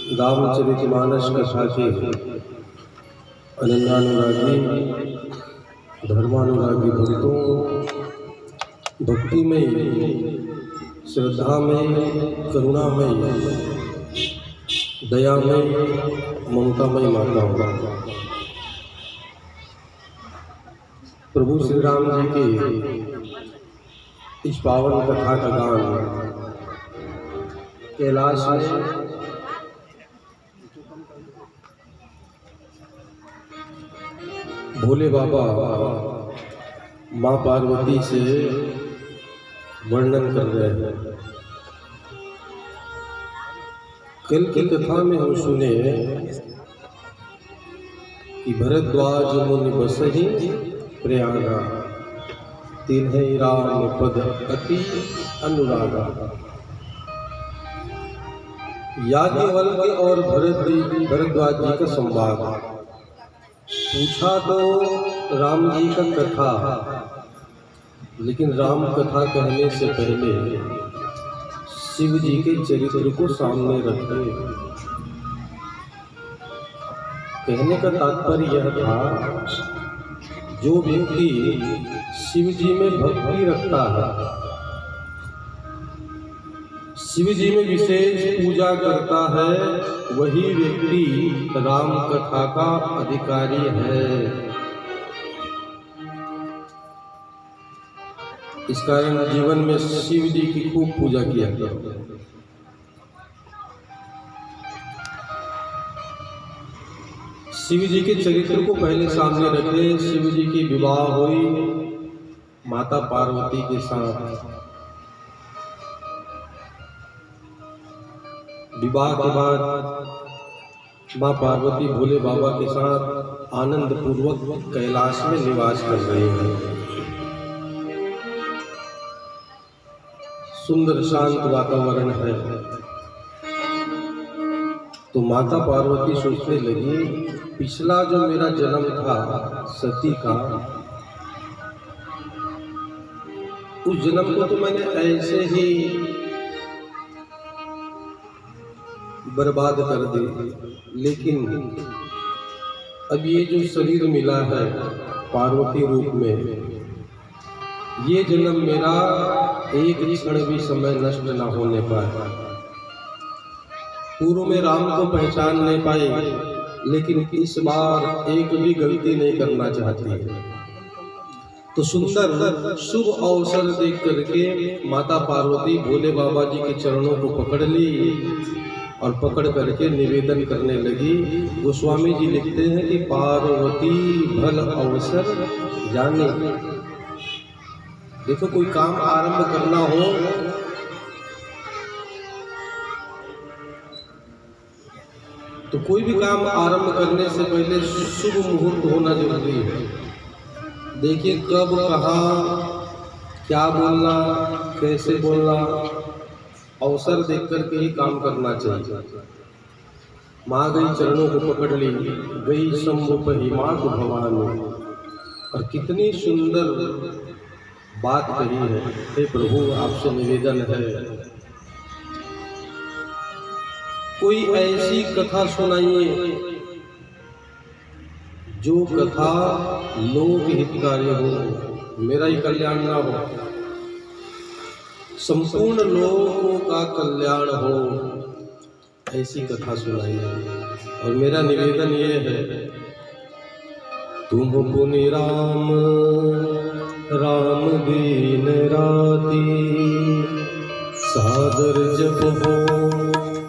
रामचरितमानस कथा के अनन्यानुरागी धर्मानुरागी भक्तों, भक्तिमय, श्रद्धामय, करुणामय, दयामय, ममतामय माताओं, प्रभु श्री राम जी के इस पावन कथा का गान कैलाश में भोले बाबा माँ पार्वती से वर्णन कर रहे हैं। कल की कथा में हम सुने कि भरद्वाज मुनि बसहि प्रयागा, तिन्हि राम पद अति अनुरागा। याज्ञवल्क्य और भरद्वाज जी का संवाद। पूछा तो राम जी का कथा, लेकिन राम कथा कहने से पहले शिव जी के चरित्र को सामने रखे। कहने का तात्पर्य यह था, जो व्यक्ति शिव जी में भक्ति रखता है, शिव जी में विशेष पूजा करता है, वही व्यक्ति राम कथा का अधिकारी है। इस कारण जीवन में शिव जी की खूब पूजा किया करो। शिव जी के चरित्र को पहले सामने रखे। शिव जी की विवाह हुई माता पार्वती के साथ। विवाह के बाद माँ पार्वती भोले बाबा के साथ आनंद पूर्वक कैलाश में निवास कर रहे हैं। सुंदर शांत वातावरण है। तो माता पार्वती सोचने लगी, पिछला जो मेरा जन्म था सती का, उस जन्म को तो मैंने ऐसे ही बर्बाद कर दी, लेकिन अब ये जो शरीर मिला है पार्वती रूप में, ये जन्म मेरा एक क्षण भी समय नष्ट न होने पाए। पूर्व में राम को पहचान नहीं पाए, लेकिन इस बार एक भी गलती नहीं करना चाहती है। तो सुंदर शुभ अवसर देख करके माता पार्वती भोले बाबा जी के चरणों को पकड़ ली और पकड़ करके निवेदन करने लगी। गोस्वामी जी लिखते हैं कि पार्वती भल अवसर जाने। देखो, कोई काम आरंभ करना हो तो कोई भी काम आरंभ करने से पहले शुभ मुहूर्त होना जरूरी है। देखिए, कब, कहाँ, क्या बोलना, कैसे बोलना, अवसर देख करके ही काम करना चाहिए। माँ गई चरणों को पकड़ ली, गई सम्मुख हिमा को भवानी। और कितनी सुंदर बात कही है। हे प्रभु, आपसे निवेदन है, कोई ऐसी कथा सुनाइए जो कथा लोक हितकारी हो, मेरा ही कल्याण ना हो, संपूर्ण लोगों का कल्याण हो, ऐसी कथा सुनाइए। और मेरा निवेदन ये है, तुम पुनि राम राम दीन राती, सादर जप हो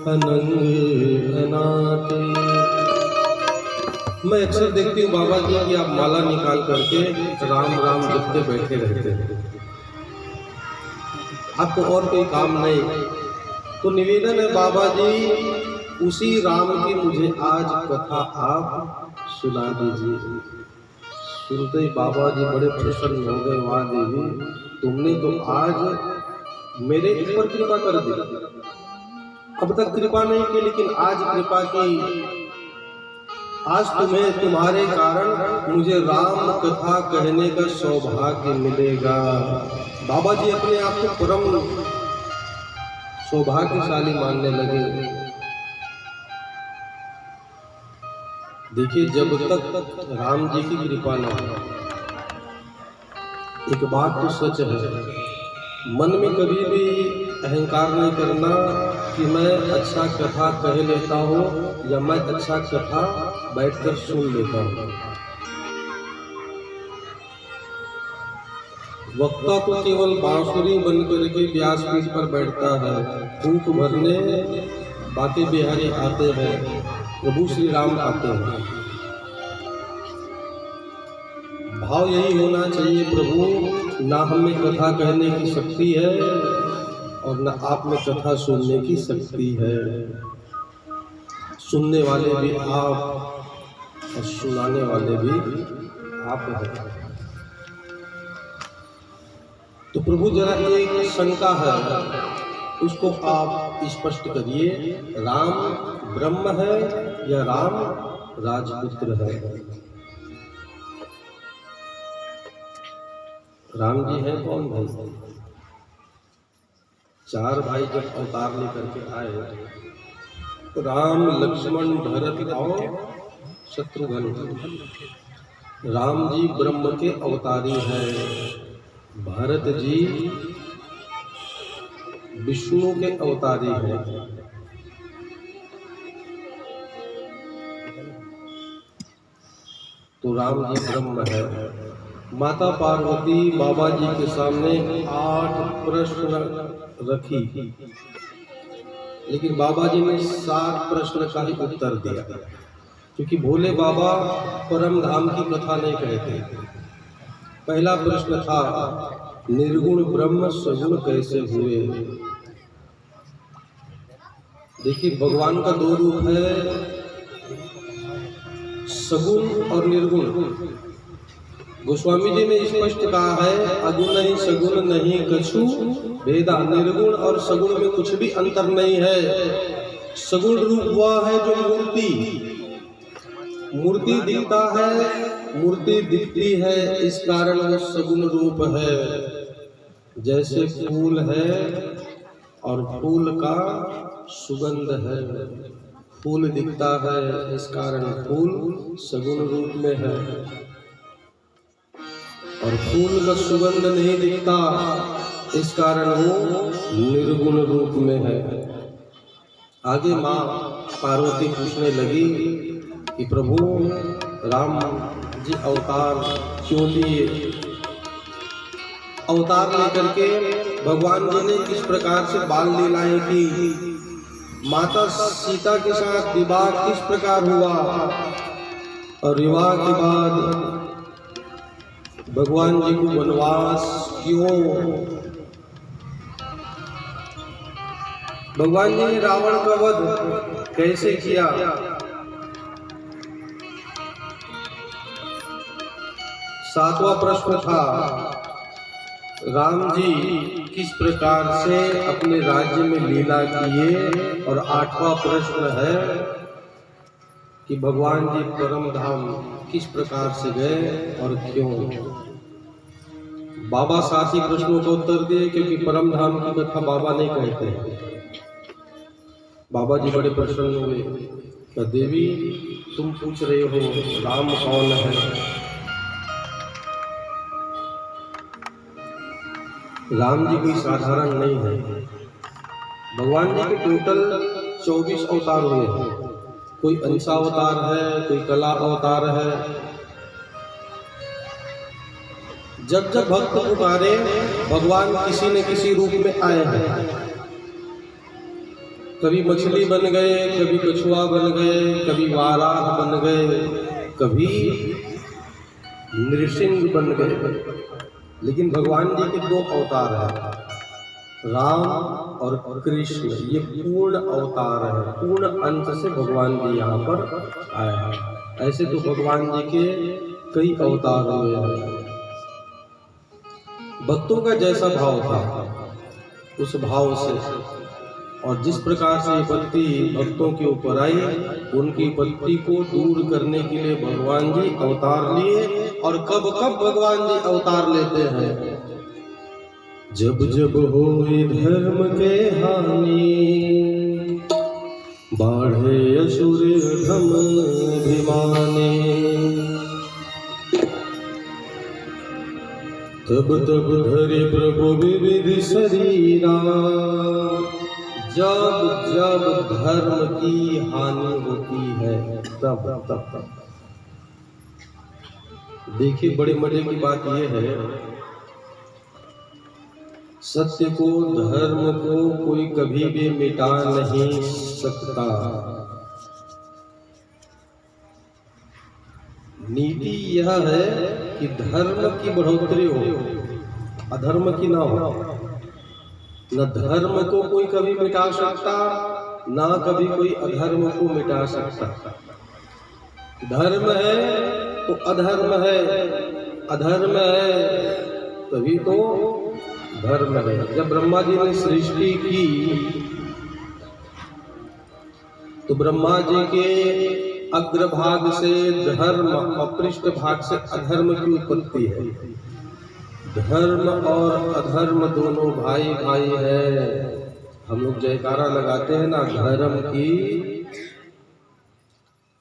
अनंग अनाते। मैं अक्सर देखती हूँ बाबा जी की आप माला निकाल करके राम राम जपते बैठे रहते हैं। आपको और कोई काम नहीं, तो निवेदन है बाबा जी, उसी राम की मुझे आज कथा आप सुना दीजिए। सुनते ही बाबा जी बड़े प्रसन्न हो गए। वाह देवी, तुमने तो आज मेरे ऊपर कृपा कर दी। अब तक कृपा नहीं की, लेकिन आज कृपा की। आज तुम्हें, तुम्हारे कारण मुझे राम कथा कहने का सौभाग्य मिलेगा। बाबा जी अपने आप को परम सौभाग्यशाली मानने लगे। देखिए, जब तक राम जी की कृपा न हो, एक बात तो सच है, मन में कभी भी अहंकार नहीं करना कि मैं अच्छा कथा कह लेता हूँ या मैं अच्छा कथा बैठकर सुन लेता हूँ। वक्ता तो केवल बांसुरी बनकर के व्यासपीठ पर बैठता है, फूंक भरने बाके बिहारी आते हैं, प्रभु श्री राम आते हैं। भाव यही होना चाहिए, प्रभु ना हम में कथा कहने की शक्ति है और ना आप में कथा सुनने की शक्ति है। सुनने वाले भी आप और सुनाने वाले भी आप हैं। तो प्रभु जरा एक शंका है, उसको आप स्पष्ट करिए, राम ब्रह्म है या राम राजपुत्र है? राम जी है कौन भाई? चार भाई जब अवतार लेकर के आए, राम लक्ष्मण भरत और शत्रुघ्न। राम जी ब्रह्म के अवतारी हैं, भरत जी विष्णु के अवतारी हैं। तो राम जी ब्रह्म है। माता पार्वती बाबा जी के सामने 8 प्रश्न रखी, लेकिन बाबा जी ने 7 प्रश्न का ही उत्तर दिया, क्योंकि भोले बाबा परम धाम की कथा नहीं कहते। पहला प्रश्न था, निर्गुण ब्रह्म सगुण कैसे हुए? देखिए, भगवान का 2 रूप है, सगुण और निर्गुण। गोस्वामी जी ने स्पष्ट कहा है, अगुण नहीं सगुण नहीं कछु भेदा। निर्गुण और सगुण में कुछ भी अंतर नहीं है। सगुण रूप वह है जो मूर्ति दिखता है, मूर्ति दिखती है, इस कारण वो सगुण रूप है। जैसे फूल है और फूल का सुगंध है, फूल दिखता है, इस कारण फूल सगुण रूप में है, और फूल का सुगंध नहीं दिखता, इस कारण वो निर्गुण रूप में है। आगे माँ पार्वती पूछने लगी कि प्रभु राम जी अवतार क्यों लिए? अवतार लेकर के भगवान जी ने किस प्रकार से बाल लीलाएं की, माता सीता के साथ विवाह किस प्रकार हुआ, और विवाह के बाद भगवान जी को वनवास क्यों? भगवान जी ने रावण का वध कैसे किया? सातवां प्रश्न था, राम जी किस प्रकार से अपने राज्य में लीला किए, और 8वां प्रश्न है कि भगवान जी परम धाम किस प्रकार से गए और क्यों? बाबा 7 ही प्रश्नों का उत्तर दिए, क्योंकि परम धाम की कथा बाबा नहीं कहते। बाबा जी बड़े प्रसन्न हुए, क्या देवी तुम पूछ रहे हो राम कौन है? राम जी कोई साधारण नहीं है। भगवान जी के टोटल 24 अवतार हुए हैं। कोई अंश अवतार है, कोई कला अवतार है। जब जब भक्त पुकारे, भगवान किसी न किसी रूप में आए हैं। कभी मछली बन गए, कभी कछुआ बन गए, कभी वाराह बन गए, कभी नृसिंह बन गए। लेकिन भगवान जी के 2 अवतार हैं, राम और कृष्ण। ये पूर्ण अवतार है, पूर्ण अंश से भगवान जी यहाँ पर आए हैं। ऐसे तो भगवान जी के कई अवतार हुए हैं। भक्तों का जैसा भाव था, उस भाव से और जिस प्रकार से विपत्ति भक्तों के ऊपर आई, उनकी विपत्ति को दूर करने के लिए भगवान जी अवतार लिए। और कब कब भगवान जी अवतार लेते हैं? जब जब होए धर्म के हानि, बाढ़े असुर धम अभिमाने। तब तब धरे प्रभु विविध शरीरा, जब जब धर्म की हानि होती है तब तब। देखिए बड़े मजे की बात यह है, सत्य को धर्म को कोई कभी भी मिटा नहीं सकता। नीति यह है कि धर्म की बढ़ोतरी हो, अधर्म की ना हो। न धर्म को कोई कभी मिटा सकता, ना कभी कोई अधर्म को मिटा सकता। धर्म है तो अधर्म है, अधर्म है तभी तो धर्म है। जब ब्रह्मा जी ने सृष्टि की तो ब्रह्मा जी के अग्रभाग से धर्म और पृष्ठ भाग से अधर्म की उत्पत्ति है। धर्म और अधर्म दोनों भाई भाई है। हम लोग जयकारा लगाते हैं ना, धर्म की,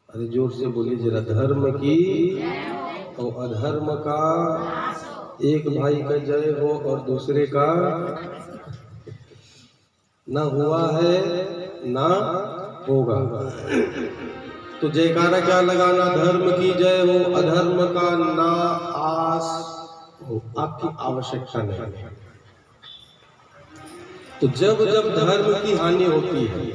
अरे जोर से बोलिए जरा, धर्म की और अधर्म का, एक भाई का जय हो और दूसरे का ना हुआ है ना होगा। तो जयकारा क्या लगाना, धर्म की जय हो, अधर्म का ना आस हो, आपकी आवश्यकता नहीं। तो जब जब धर्म की हानि होती है,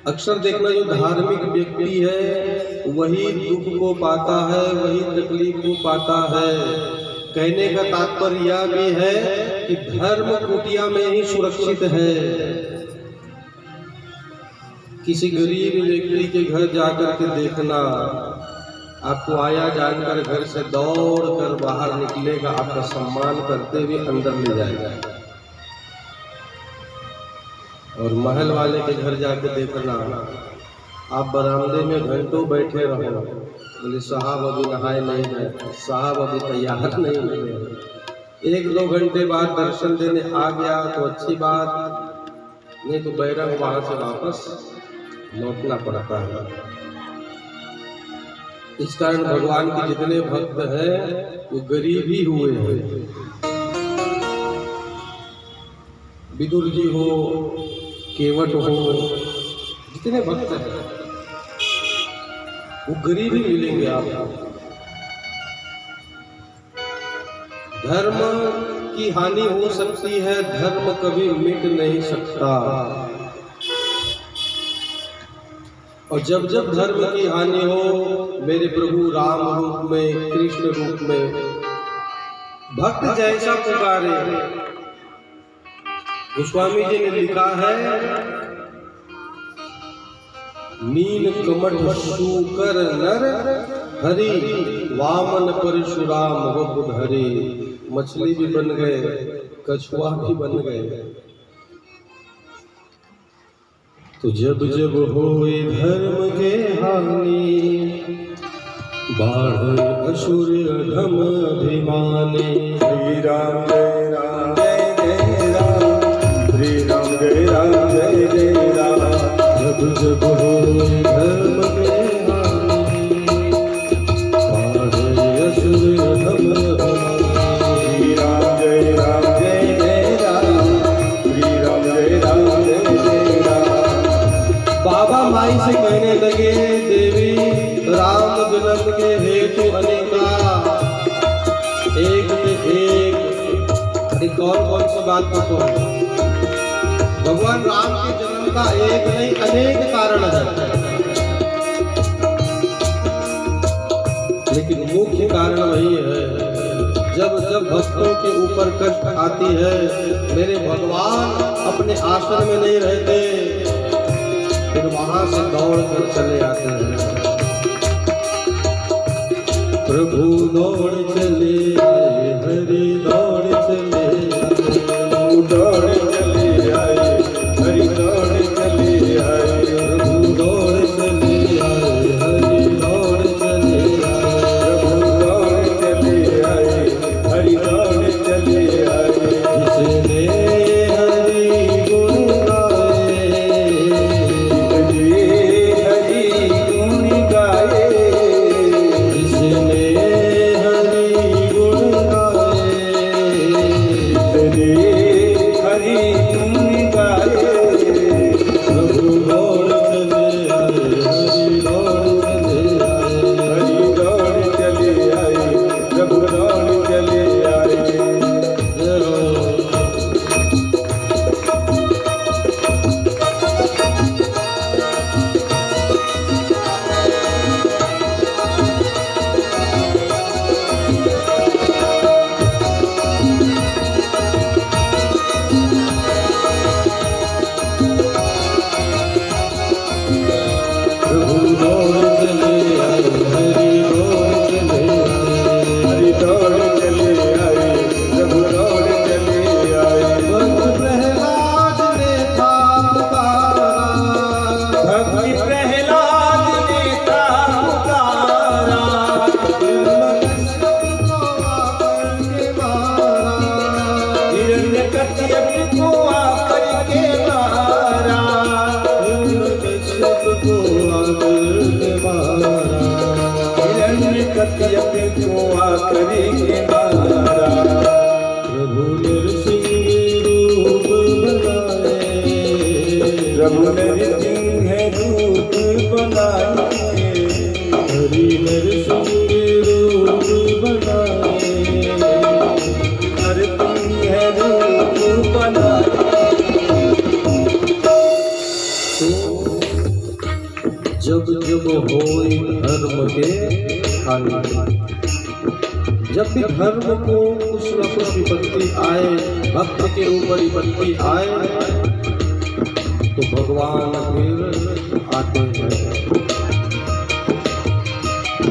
अक्सर देखना जो धार्मिक व्यक्ति है वही दुख को पाता है, वही तकलीफ को पाता है। कहने का तात्पर्य यह भी है कि धर्म कुटिया में ही सुरक्षित है। किसी गरीब व्यक्ति के घर जाकर के देखना, आपको आया जानकर घर से दौड़ कर बाहर निकलेगा, आपका सम्मान करते हुए अंदर ले जाएगा। और महल वाले के घर जाकर देखना, आप बरामदे में घंटों बैठे रहो, बोले साहब अभी नहाए नहीं गए, साहब अभी तैयार नहीं हुए। 1-2 घंटे बाद दर्शन देने आ गया तो अच्छी बात, नहीं तो बैरंग वहां से वापस लौटना पड़ता है। इस कारण भगवान के जितने भक्त हैं वो गरीब ही हुए हैं। विदुर जी हो, केवट हो, जितने भक्त हैं वो गरीब ही मिलेंगे आपको। धर्म की हानि हो सकती है, धर्म कभी मिट नहीं सकता। और जब जब धर्म की हानि हो, मेरे प्रभु राम रूप में, कृष्ण रूप में, भक्त जैसा पुकारे। गोस्वामी जी ने लिखा है, नील कमठ शूकर नर हरि, वामन परशुराम वपुध हरि। मछली भी बन गए, कछुआ भी बन गए। तो जब जब होए धर्म के हानि, बाढ़ असुर अधम अभिमाने। श्री राम जय राम जय जय राम, श्री राम जय राम जय जय राम। जब जब होए धर्म के हानि, बाढ़ असुर अधम अभिमाने। श्री राम जय राम जय जय राम, श्री राम जय राम जय जय राम। बाबा माई से कहने लगे, देवी राम जन्म के हेतु अनेका, एक से एक। कौन कौन सी बात को कहो, भगवान राम के जन्म का एक नहीं अनेक कारण है, लेकिन मुख्य कारण वही है। जब जब भक्तों के ऊपर कष्ट आती है, मेरे भगवान अपने आश्रम में नहीं रहते, फिर वहां से दौड़ कर चले आते हैं। प्रभु दौड़ चले आए, हरि दौड़ चले आए, दौड़ चले आए, हरि दौड़ चले आए। प्रभु दौड़ चले आए, हरि दौड़ चले आए, प्रभु दौड़ चले आए, हरि दौड़ चले आए। जिसने हरि गुण गाए, हरि प्रभु नरसिंह रूप बनाए, हरि नरसिंह रूप बनाए, नरसिंह रूप बनाए। जब जब होई धर्म के हानि, जब भी धर्म को कुछ न कुछ विपत्ति आए, भक्त के ऊपर विपत्ति आए, तो भगवान फिर आते हैं।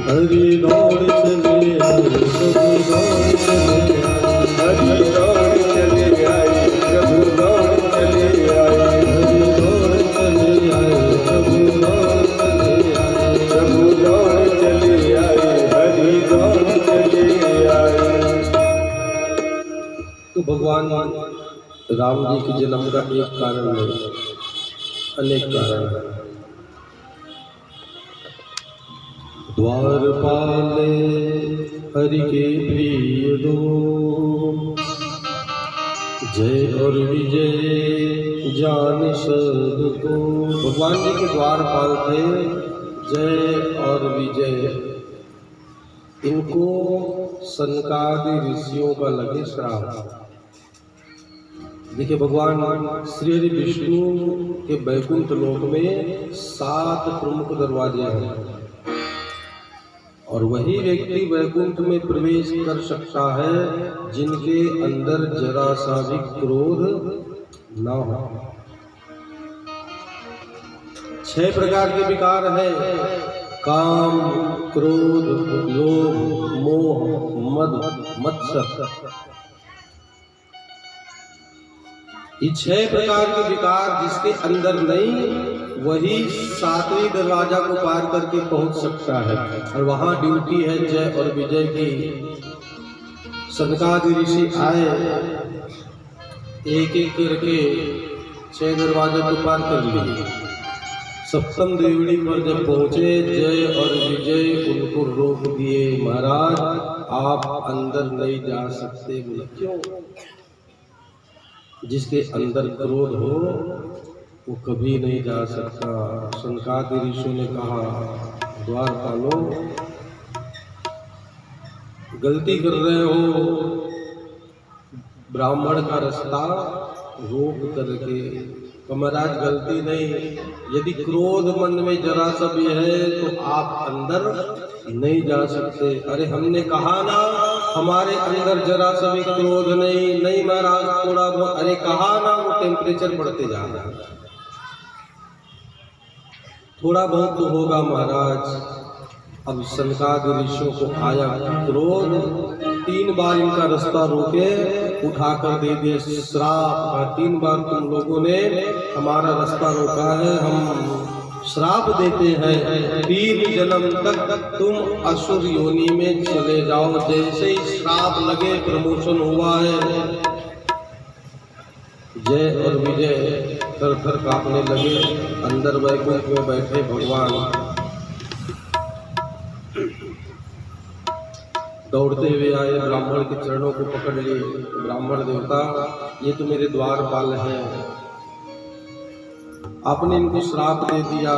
हरि दौड़ चले आए, प्रभु दौड़ चले आए, हरि दौड़ चले आए, प्रभु दौड़ चले आए, हरि दौड़ चले आए, प्रभु दौड़ चले आए, प्रभु दौड़ चले आए, हरि दौड़ चले आए। तो भगवान राम जी के जन्म का एक कारण नहीं, अनेक कारण है। द्वारपाले हरि के प्रिय दो, जय और विजय जान सबको। भगवान जी के द्वारपाल थे जय और विजय, इनको सनकादि ऋषियों का लगे श्राप। देखिए भगवान श्री हरि विष्णु के वैकुंठ लोक में 7 प्रमुख दरवाजे हैं, और वही व्यक्ति वैकुंठ में प्रवेश कर सकता है जिनके अंदर जरा सा भी क्रोध न हो। 6 प्रकार के विकार है, काम, क्रोध, लोभ, मोह, मद, मत्सर। ये 6 प्रकार के विकार जिसके अंदर नहीं, वही 7वें दरवाजा को पार करके पहुंच सकता है। और वहां ड्यूटी है जय और विजय की। सनकादि ऋषि आए, एक एक करके 6 दरवाजे को पार कर लिए। 7म देवड़ी पर जब पहुंचे, जय और विजय उनको रोक दिए, महाराज आप अंदर नहीं जा सकते। बोले क्यों? जिसके अंदर क्रोध हो वो कभी नहीं जा सकता। सनकादि ऋषि ने कहा, द्वारपालो गलती कर रहे हो, ब्राह्मण का रास्ता रोक करके। महाराज गलती नहीं, यदि क्रोध मन में जरा सा भी है तो आप अंदर नहीं जा सकते। अरे हमने कहा ना हमारे अंदर जरा सा भी क्रोध नहीं महाराज, थोड़ा बहुत, अरे कहा ना वो टेम्परेचर बढ़ते जा रहा है, थोड़ा बहुत तो होगा महाराज। अब सनकादि ऋषियों को आया क्रोध, 3 बार इनका रास्ता रोके, उठाकर दे दिए श्राप। 3 बार तुम लोगों ने हमारा रास्ता रोका है, हम श्राप देते हैं, 3 जन्म तक तुम असुर योनि में चले जाओ। जैसे ही श्राप लगे प्रमोशन हुआ है। जय और विजय थर थर कांपने लगे। अंदर वैकुंठ में बैठे भगवान दौड़ते हुए आए, ब्राह्मण के चरणों को पकड़ लिए। ब्राह्मण देवता, ये तो मेरे द्वारपाल हैं, आपने इनको श्राप दे दिया।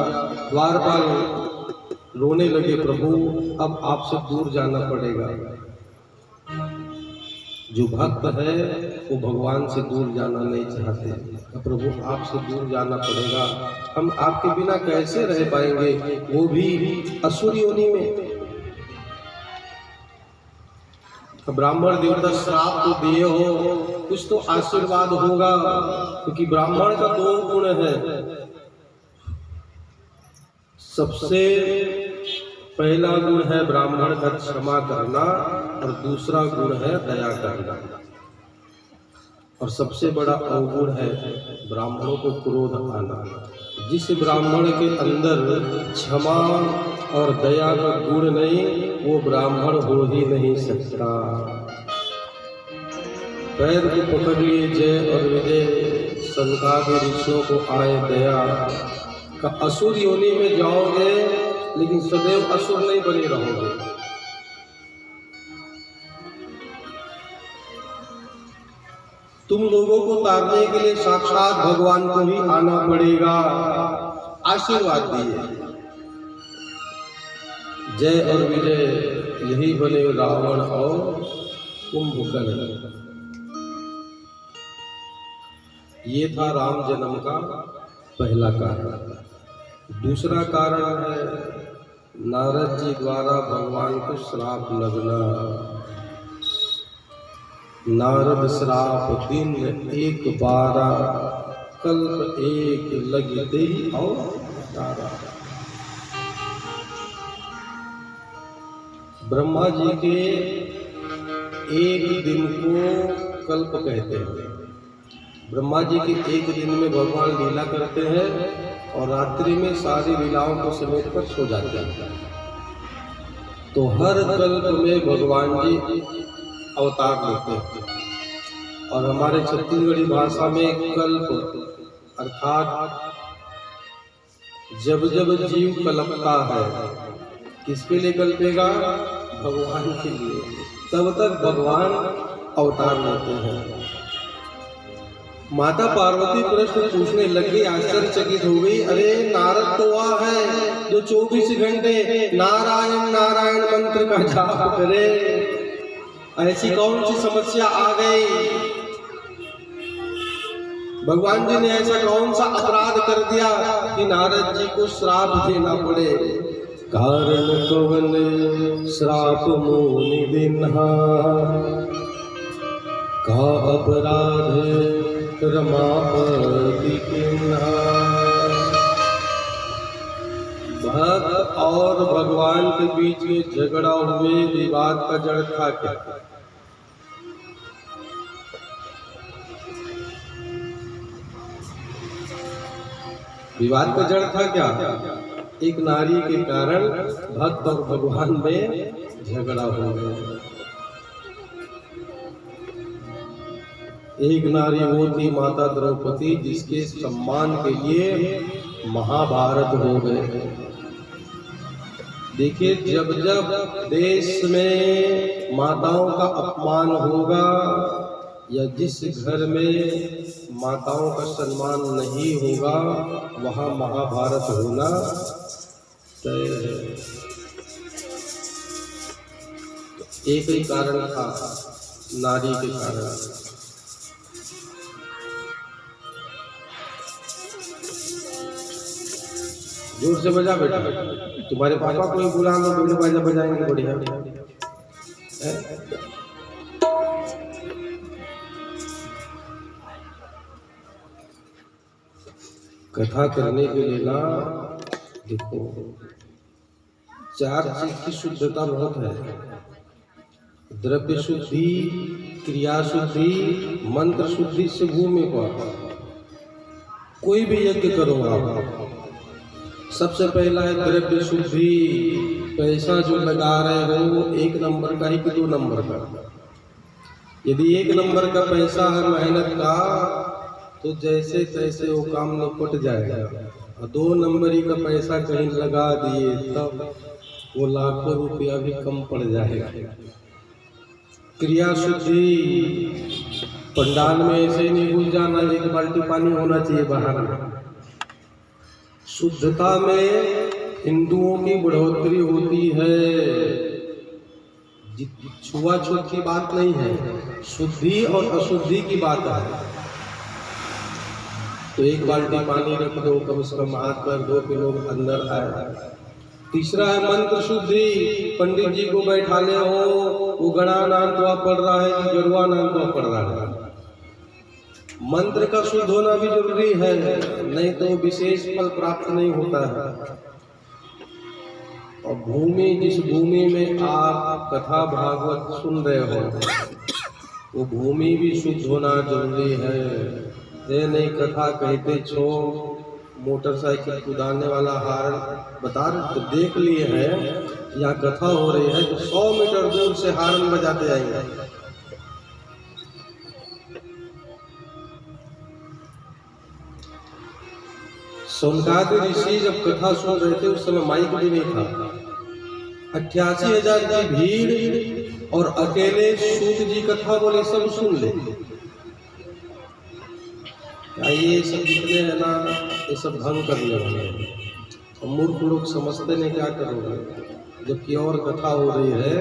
द्वारपाल रोने लगे, प्रभु अब आपसे दूर जाना पड़ेगा। जो भक्त है वो भगवान से दूर जाना नहीं चाहते। प्रभु आपसे दूर जाना पड़ेगा, हम आपके बिना कैसे रह पाएंगे, वो भी असुर योनि में। ब्राह्मण देवता श्राप तो दिए हो, कुछ तो आशीर्वाद होगा, क्योंकि ब्राह्मण का 2 गुण है। सबसे पहला गुण है ब्राह्मण का क्षमा करना, और दूसरा गुण है दया करना, और सबसे बड़ा अवगुण है ब्राह्मणों को क्रोध आना। जिस ब्राह्मण के अंदर क्षमा और दया का गुण नहीं, वो ब्राह्मण हो ही नहीं सकता। पैर को पकड़ लिए जय और विजय, सनकादि ऋषियों को आए दया का, असुर योनि में जाओगे लेकिन सदैव असुर नहीं बने रहोगे। तुम लोगों को तारने के लिए साक्षात भगवान को ही आना पड़ेगा। आशीर्वाद दिए। जय और विजय यही बने रावण और कुंभकर्ण। ये था राम जन्म का पहला कारण। दूसरा कारण है नारद जी द्वारा भगवान को श्राप लगना। नारद श्राप दिन 1/12 कल्प 1 लगते ही अवतारा। ब्रह्मा जी के एक दिन को कल्प कहते हैं। ब्रह्मा जी के एक दिन में भगवान लीला करते हैं और रात्रि में सारी लीलाओं को समेट कर सो जाते हैं। तो हर कल्प में भगवान जी अवतार लेते हैं। और हमारे छत्तीसगढ़ी भाषा में कल्प अर्थात जब जब जीव कल्पता है, किसके लिए कल्पेगा? भगवान के लिए। तब तक भगवान अवतार लेते हैं। माता पार्वती प्रश्न पूछने लगी, आश्चर्यचकित हो गई। अरे नारद तो वह है जो 24 घंटे नारायण नारायण मंत्र का जाप करे, ऐसी कौन सी समस्या आ गई? भगवान जी ने ऐसा कौन सा अपराध कर दिया कि नारद जी को श्राप देना पड़े? कारण कवन श्राप मुनि दिन्हा, का अपराध रमापति किन्हा। भक्त और भगवान के बीच में झगड़ा हुए, विवाद का जड़ था क्या? विवाद का जड़ था क्या? एक नारी के कारण भक्त और भगवान में झगड़ा हो गया। एक नारी वो थी माता द्रौपदी, जिसके सम्मान के लिए महाभारत हो गए। देखिए, जब जब देश में माताओं का अपमान होगा या जिस घर में माताओं का सम्मान नहीं होगा, वहाँ महाभारत होना तय है। एक ही कारण था, नारी के कारण। जोर से बजा बेटा, तुम्हारे पापा को ही बुला लो, बोले बाजा बजाएंगे बढ़िया। कथा करने के लिए ना, देखो 4 चीज की शुद्धता बहुत है। द्रव्य शुद्धि, क्रिया शुद्धि, मंत्र शुद्धि से भूमि पर कोई भी यज्ञ करो आप, सबसे पहला है द्रव्य शुद्धि। पैसा जो लगा रहे हो 1 नंबर का ही कि 2 नंबर का? यदि 1 नंबर का पैसा है मेहनत का, तो जैसे तैसे वो काम निपट जाएगा। और 2 नंबरी का पैसा कहीं लगा दिए तब वो लाखों रुपया भी कम पड़ जाएगा। क्रिया शुद्धि, पंडाल में ऐसे नहीं घुस जाना, 1 बाल्टी पानी होना चाहिए बाहर में। शुद्धता में हिंदुओं की बढ़ोतरी होती है। छुआछूत की बात नहीं है, शुद्धि और अशुद्धि की बात है। तो 1 बाल्टी पानी रख दो, कम से कम हाथ पर 2 किलो अंदर आए। तीसरा है मंत्र शुद्धि। पंडित जी को बैठा ले हो, वो गणा नाम तो पढ़ रहा है कि गरुआ नाम तो पढ़ रहा है। मंत्र का शुद्ध होना भी जरूरी है, नहीं तो विशेष फल प्राप्त नहीं होता है। और भूमि, जिस भूमि में आप कथा भागवत सुन रहे हो, वो भूमि भी शुद्ध होना जरूरी है। ये नहीं कथा कहते छो, मोटरसाइकिल कुदाने वाला हार्न बता रहे तो देख लिए हैं, यहाँ कथा हो रही है तो 100 मीटर दूर से हार्न बजाते आएंगे। सोनकादि ऋषि जब कथा सुन रहे थे, उस समय माइक भी नहीं था। 88,000 की भीड़ और अकेले सूत जी कथा बोले, सब सुन ले। ये सब जितने हैं ना, ये सब भंग करने वाले हैं। और मूर्ख लोग समझते नहीं, क्या करोगे? जबकि और कथा हो रही है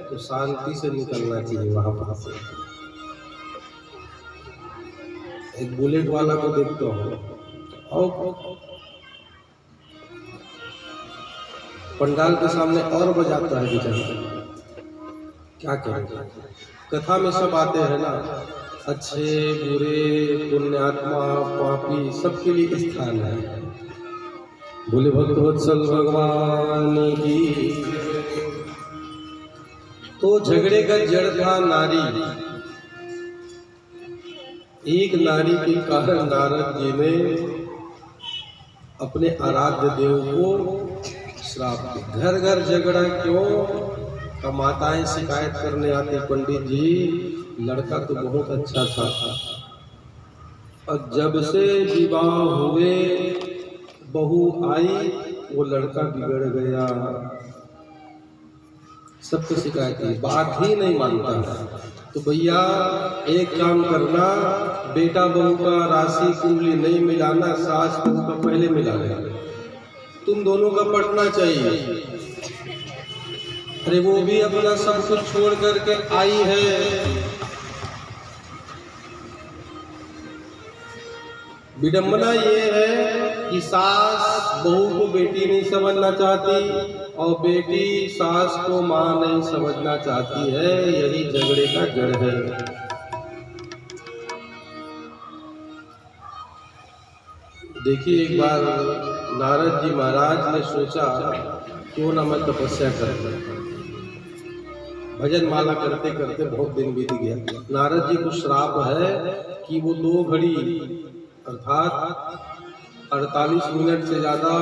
तो शांति से निकलना चाहिए वहां पर से। एक बुलेट वाला को देखता हूँ और पंडाल के सामने और बजाता है बेचारा, क्या करें? कथा में सब आते हैं ना, अच्छे बुरे पुण्यात्मा पापी सबके लिए स्थान है। बोले भक्तवत्सल भगवान की। तो झगड़े का जड़ था नारी। एक नारी के कारण नारद जी ने अपने आराध्य देव को श्राप दिया। घर घर झगड़ा क्यों? का माताएं शिकायत करने आती, पंडित जी लड़का तो बहुत अच्छा था, और जब से विवाह हुए बहू आई वो लड़का बिगड़ गया। सबको शिकायत की, बात ही नहीं मानता। तो भैया एक काम करना, बेटा बहू का राशि कुंडली नहीं मिलाना, सास बहू का पहले मिला लेना, तुम दोनों का पटना चाहिए। अरे वो भी अपना सब कुछ छोड़ करके आई है। विडंबना ये है कि सास बहू को बेटी नहीं समझना चाहती और बेटी सास को मां नहीं समझना चाहती है। यही झगड़े का जड़ है। देखिए, एक बार नारद जी महाराज ने सोचा क्यों ना मैं तपस्या कर। भजन माला करते करते बहुत दिन बीत गया। नारद जी को श्राप है कि वो 2 घड़ी अर्थात 48 मिनट से ज़्यादा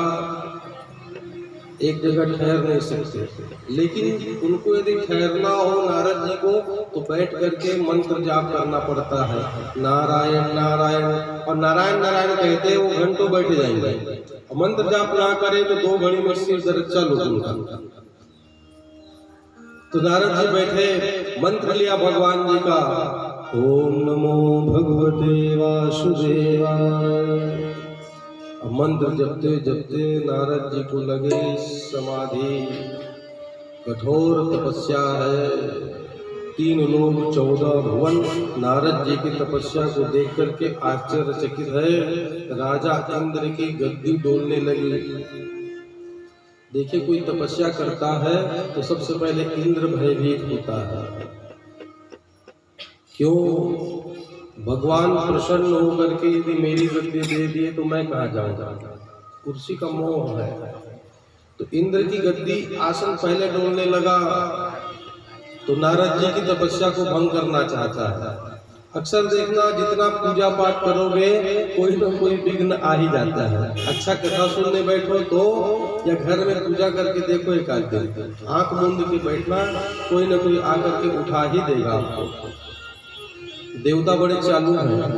एक जगह ठहर नहीं सकते। लेकिन उनको यदि ठहरना हो नारद जी को तो बैठ करके मंत्र जाप करना पड़ता है, नारायण नारायण। और नारायण नारायण कहते वो घंटों बैठ जाएंगे। और मंत्र जाप ना करें तो 2 घड़ी में सिर दर्द चालू उनका। तो नारद जी बैठे, मंत्र लिया भगवान जी का, ओम नमो भगवते वासुदेवाय। मंत्र जपते जपते नारद जी को लगे समाधि, कठोर तपस्या है। 3 लोग 14 भुवन नारद जी की तपस्या को देख करके आश्चर्यचकित है। राजा इंद्र की गद्दी डोलने लगी। देखिए, कोई तपस्या करता है तो सबसे पहले इंद्र भयभीत होता है। क्यों? भगवान प्रसन्न होकर के यदि मेरी गद्दी दे दिए तो मैं कहाँ जाऊंगा? कुर्सी का मोह है। तो इंद्र की गद्दी आसन पहले डोलने लगा तो नारद जी की तपस्या को भंग करना चाहता है। अक्सर देखना, जितना पूजा पाठ करोगे कोई ना कोई विघ्न आ ही जाता है। अच्छा कथा सुनने बैठो तो या घर में पूजा करके देखो, एक आध दिन आंख मूंद के बैठना, कोई ना कोई आकर के उठा ही देगा आपको। देवता बड़े चालू हैं।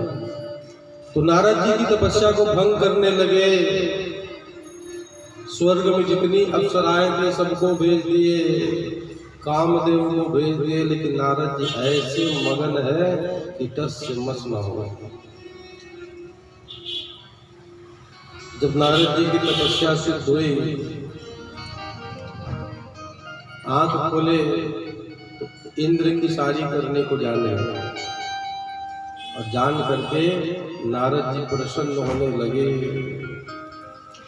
तो नारद जी की तपस्या को भंग करने लगे। स्वर्ग में जितनी अप्सराएं थे सबको भेज दिए, कामदेव को भेज दिए, लेकिन नारद जी ऐसे मगन है कि टस से मस न हो। जब नारद जी की तपस्या सिद्ध हुई, आंख खोले तो इंद्र की सारी करने को जाने और जान करके नारद जी प्रसन्न होने लगे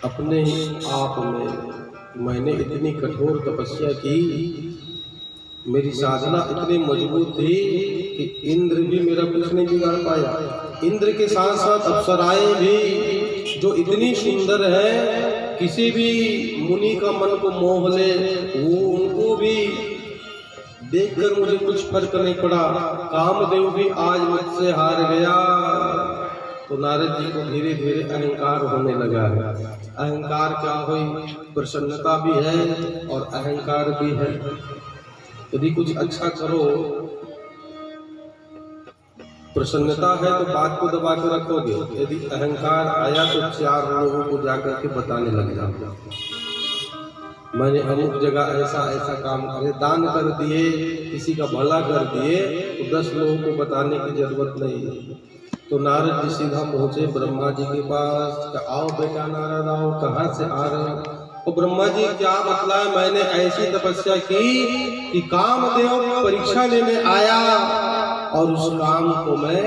अपने ही आप में। मैंने इतनी कठोर तपस्या की, मेरी साधना इतनी मजबूत थी कि इंद्र भी मेरा कुछ नहीं बिगाड़ पाया। इंद्र के साथ साथ अप्सराएं भी जो इतनी सुंदर है, किसी भी मुनि का मन को मोह ले, वो उनको भी देखकर मुझे कुछ फर्क नहीं पड़ा। कामदेव भी आज मुझसे हार गया। तो नारद जी को धीरे धीरे अहंकार होने लगा है। अहंकार क्या हुई? प्रसन्नता भी है और अहंकार भी है। यदि कुछ अच्छा करो, प्रसन्नता है तो बात को दबा के रखोगे। यदि अहंकार आया तो 4 लोगों को जाकर के बताने लग जाओगे, मैंने अमुक जगह ऐसा ऐसा काम करे, दान कर दिए, किसी का भला कर दिए, तो 10 लोगों को बताने की जरूरत नहीं है। तो नारद जी सीधा पहुंचे ब्रह्मा जी के पास कि आओ बेटा नारद आओ, कहाँ से आ रहे हो? और ब्रह्मा जी क्या बतलाए, मैंने ऐसी तपस्या की कि कामदेव परीक्षा लेने आया और उस काम को मैं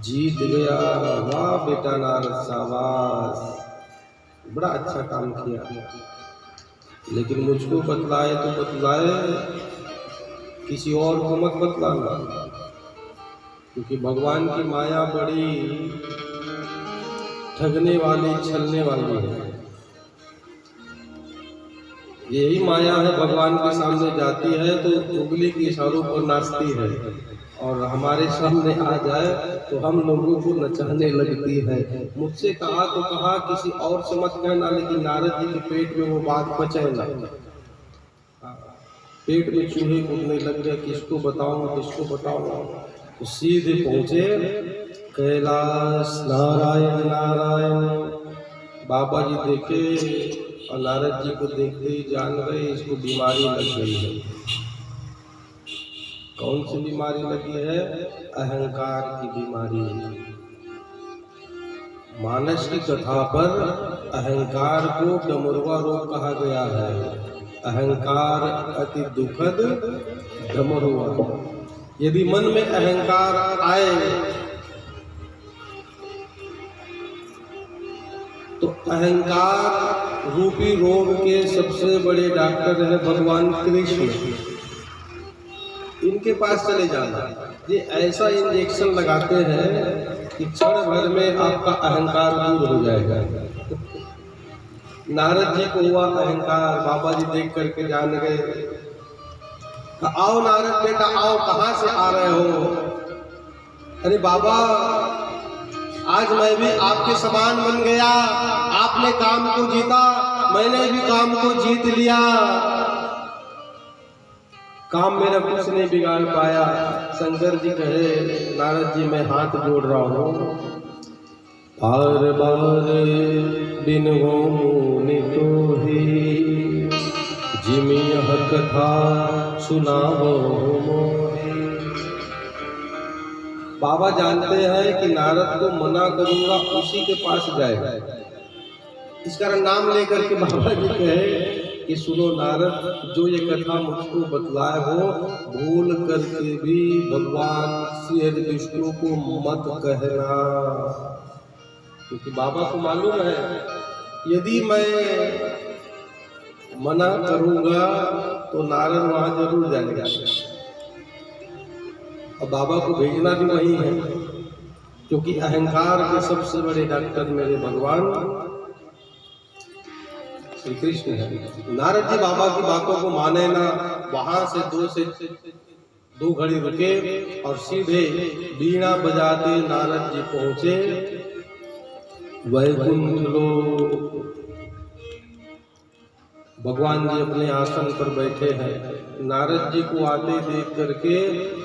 जीत गया। वाह बेटा नारद शाबाश, बड़ा अच्छा काम किया। लेकिन मुझको बतलाए तो बतलाए, किसी और को मत बतलाना, क्योंकि भगवान की माया बड़ी ठगने वाली, छलने वाली है। यही माया है, भगवान के सामने जाती है तो उंगली के इशारों पर नाचती है, और हमारे सामने आ जाए तो हम लोगों को नचाने लगती है। मुझसे कहा तो कहा, किसी और से मत कहना, लेकिन नारद जी के पेट में वो बात बचे ना। पेट में चूहे कूदने लग गए, किसको बताऊं किसको बताऊं। तो सीधे पहुंचे कैलाश, नारायण नारायण। बाबा जी देखे और नारद जी को देखते ही जान गए इसको बीमारी लग गई है। कौन सी बीमारी लगी है? अहंकार की बीमारी। मानस की कथा पर अहंकार को डमरुआ रोग कहा गया है। अहंकार अति दुखद डमरुआ। यदि मन में अहंकार आए तो अहंकार रूपी रोग के सबसे बड़े डॉक्टर है भगवान कृष्ण। इनके पास चले जाना, ये ऐसा इंजेक्शन लगाते हैं कि क्षण भर में आपका अहंकार दूर हो जाएगा। नारद जी को हुआ अहंकार, बाबा जी देख करके जान गए। आओ नारद बेटा आओ, कहाँ से आ रहे हो? अरे बाबा, आज मैं भी आपके समान बन गया। आपने काम को जीता, मैंने भी काम को जीत लिया। काम मेरा कुछ नहीं बिगाड़ पाया। शंकर जी कहे नारद जी मैं हाथ जोड़ रहा हूँ, बार बार दिन हो मुनि तो ही, जिमि यह कथा सुनावो मोहि। बाबा जानते हैं कि नारद को मना करूंगा उसी के पास जाएगा। इस कारण नाम लेकर के बाबा जी कहे कि सुनो नारद, जो ये कथा मुझको बतलाए हो, भूल करके भी भगवान श्री हरि विष्णु को मत कहना, क्योंकि बाबा को मालूम है यदि मैं मना करूंगा तो नारद वहां जरूर जाएगा। और बाबा को भेजना भी वही है, क्योंकि अहंकार के सबसे बड़े डॉक्टर मेरे भगवान श्री कृष्ण है। नारद जी बाबा की बातों को माने ना। वहां से दो घड़ी रुके और सीधे बीणा बजाते नारद जी पहुंचे वैकुंठ लोक। भगवान जी अपने आसन पर बैठे हैं। नारद जी को आते देख करके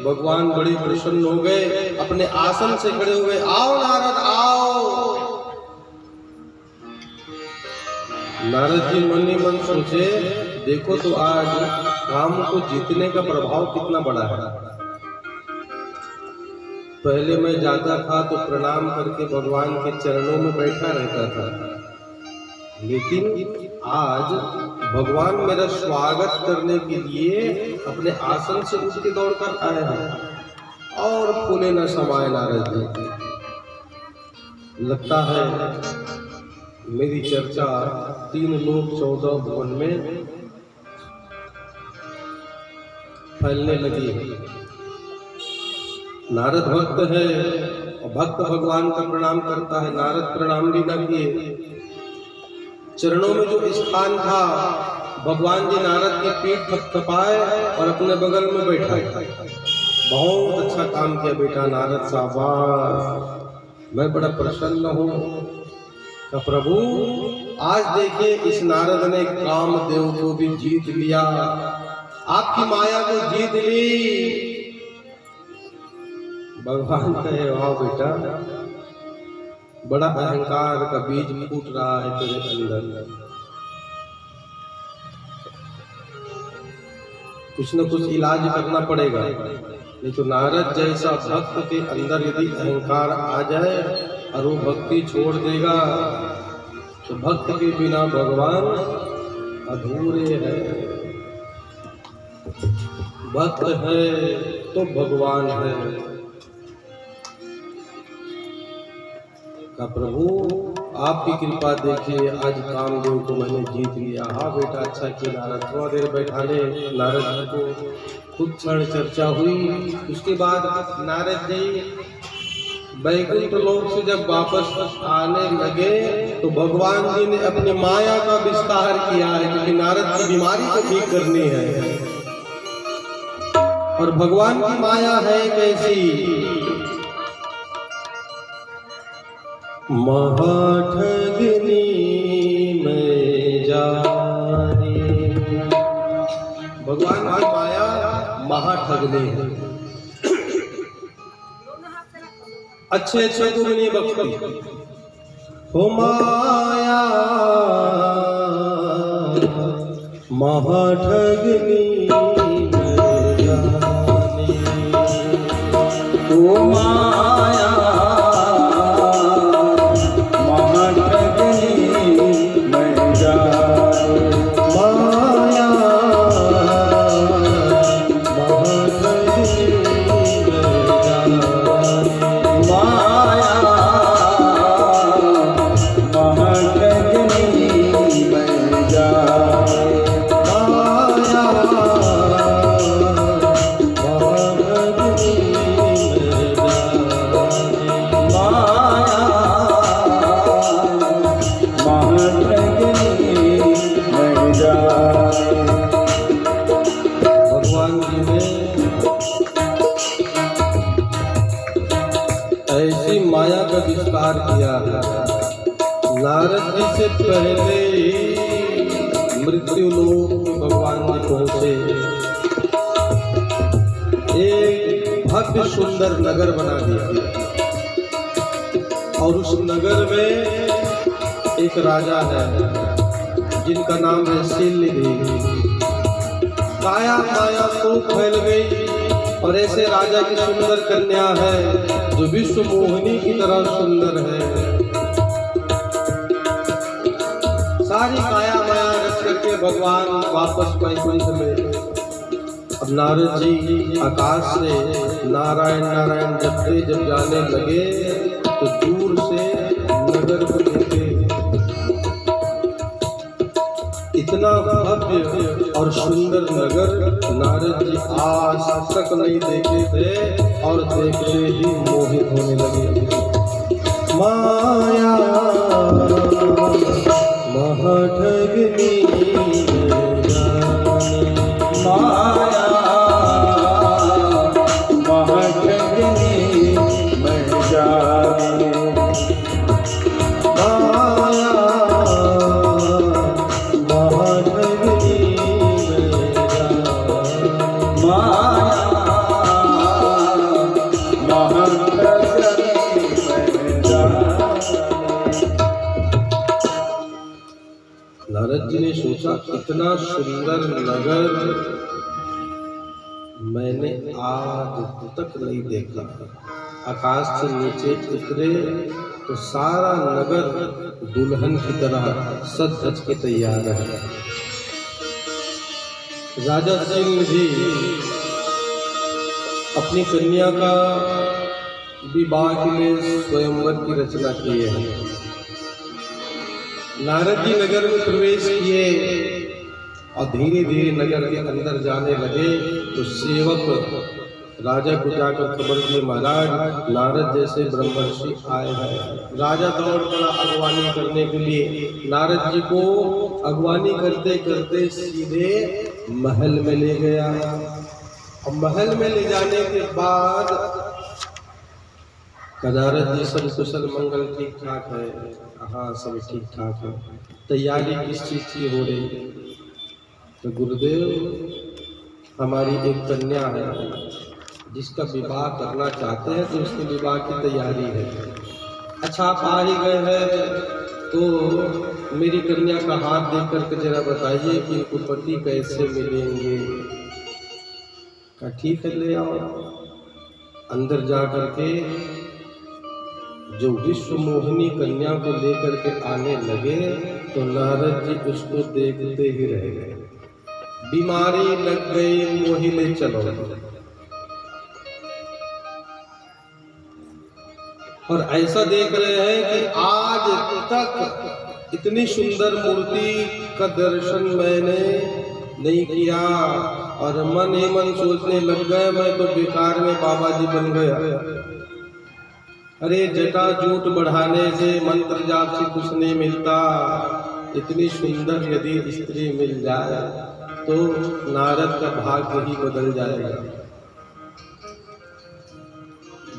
भगवान बड़े प्रसन्न हो गए, अपने आसन से खड़े हुए, आओ नारद आओ। नारद जी मन ही मन सोचे, देखो तो आज काम को जीतने का प्रभाव कितना बड़ा है। पहले मैं जाता था तो प्रणाम करके भगवान के चरणों में बैठा रहता था, लेकिन आज भगवान मेरा स्वागत करने के लिए अपने आसन से उठ के दौड़ कर आए हैं और फूले न समाये नारद जी। लगता है मेरी चर्चा 3 लोक 14 भुवन में फैलने लगी है। नारद भक्त है और भक्त भगवान का प्रणाम करता है। नारद प्रणाम भी न किए। चरणों में जो स्थान था, भगवान जी नारद की पीठ थपथपाए और अपने बगल में बैठाए। बहुत अच्छा काम किया बेटा नारद, शाबाश। मैं बड़ा प्रसन्न हूँ कि प्रभु आज देखिए इस नारद ने कामदेव को भी जीत लिया, आपकी माया को जीत ली। भगवान कहे वाह बेटा, बड़ा अहंकार का बीज फूट रहा है तेरे अंदर। कुछ न कुछ इलाज करना पड़ेगा, नहीं तो नारद जैसा भक्त के अंदर यदि अहंकार आ जाए और वो भक्ति छोड़ देगा तो भक्त के बिना भगवान अधूरे हैं। भक्त है तो भगवान है। का प्रभु आपकी कृपा देखिए, आज कामदेव को मैंने जीत लिया। हाँ बेटा, अच्छा किया नारद। थोड़ा देर बैठाले नारद जी को, कुछ क्षण चर्चा हुई। उसके बाद नारद जी वैकुंठ लोक से जब वापस आने लगे तो भगवान जी ने अपनी माया का विस्तार किया है, क्योंकि नारद की बीमारी को ठीक करनी है। और भगवान की माया है कैसी? महाठगनी में जाने। भगवान की माया महाठगनी है। अच्छे अच्छे दुगनी भक्ति हो माया महाठगनी में जाने। ओ माया ऐसी माया का विस्तार किया है। नारद जी से पहले मृत्यु लोक में भगवान जी पहुंचे। एक भव्य सुंदर नगर बना दिया और उस नगर में एक राजा है जिनका नाम है शीलनिधि। काया माया तो फैल गई और ऐसे राजा की सुंदर कन्या है जो विश्व मोहिनी की तरह सुंदर है। सारी काया माया रच करके भगवान वापस वैकुंठ में। अब नारद जी आकाश से नारायण नारायण जपते जब जाने लगे तो दूर से नगर को देखे। इतना भव्य और सुंदर नगर नारद जी आज तक नहीं देखे थे और देखते ही मोहित होने लगे। माया महाठगनी माया महाठगनी में जाने। नारद जी ने सोचा इतना सुंदर नगर मैंने आज तक नहीं देखा। आकाश से नीचे उतरे तो सारा नगर दुल्हन की तरह सज धज के तैयार है। राजा शीलनिधि अपनी कन्या का विवाह के लिए स्वयंवर की रचना किए हैं। नारद जी नगर में प्रवेश किए और धीरे धीरे नगर के अंदर जाने लगे तो सेवक राजा को जाकर खबर दिए, महाराज नारद जैसे ब्रह्मर्षि आए हैं। राजा दौड़ पड़ा अगवानी करने के लिए। नारद जी को अगवानी करते करते सीधे महल में ले गया और महल में ले जाने के बाद नारद जी सब कुशल मंगल ठीक ठाक है? हाँ सब ठीक ठाक है। तैयारी किस चीज की हो रही? तो गुरुदेव हमारी एक कन्या है जिसका विवाह करना चाहते हैं तो उसके विवाह की तैयारी है। अच्छा आप आ ही गए हैं तो मेरी कन्या का हाथ देख करके जरा बताइए कि इनको पति कैसे मिलेंगे। का ठीक है ले आओ। अंदर जा करके जो विश्व मोहिनी कन्या को लेकर के आने लगे तो नारद जी उसको देखते ही रह गए। बीमारी लग गई, मोहिनी चलो। और ऐसा देख रहे हैं कि आज तक इतनी सुंदर मूर्ति का दर्शन मैंने नहीं किया, और मन ही मन सोचने लग गए मैं तो बेकार में बाबा जी बन गया। अरे जटा जूट बढ़ाने से, मंत्र जाप से कुछ नहीं मिलता। इतनी सुंदर यदि स्त्री मिल जाए तो नारद का भाग्य ही बदल जाएगा।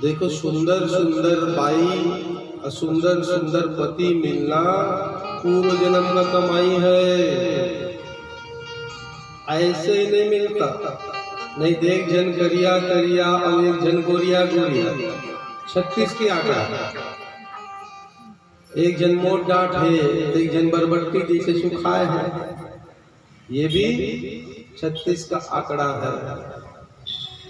देखो सुंदर सुंदर बाई और सुंदर सुंदर पति मिलना पूर्व जन्म का कमाई है, ऐसे ही नहीं मिलता। नहीं देख जन करिया करिया और एक जन गोरिया गोरिया, 36 की आंकड़ा। एक जन मोट डांट है, एक जन बरबट्टी जैसे सुखाए है, ये भी 36 का आंकड़ा है।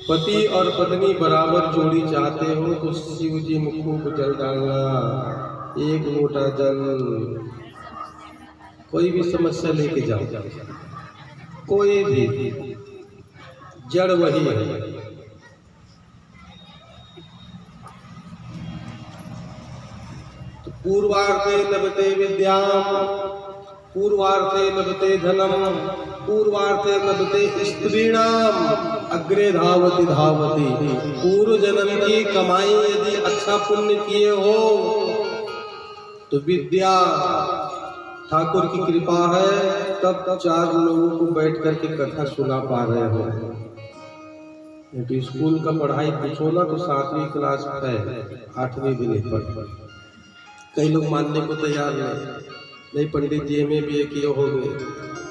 पति और पत्नी बराबर जोड़ी चाहते हो तो शिव जी में खूब जल डालना, एक लोटा जल। कोई भी समस्या लेके जाओ, कोई भी, जड़ वही है। तो पूर्वार्थे लभते विद्याम, पूर्वार्थे लभते धनम, पूर्वार्थे लभते स्त्रीणाम, अग्रे धावती धावती। पूर्व जन्म की कमाई यदि अच्छा पुण्य किए हो तो विद्या, ठाकुर की कृपा है तब 4 लोगों को बैठ करके कथा सुना पा रहे हो। स्कूल का पढ़ाई पूछो ना तो 7वीं क्लास है, 8वीं भी नहीं पढ़। कई लोग मानने को तैयार नहीं, पंडित जी में भी किए हो गए,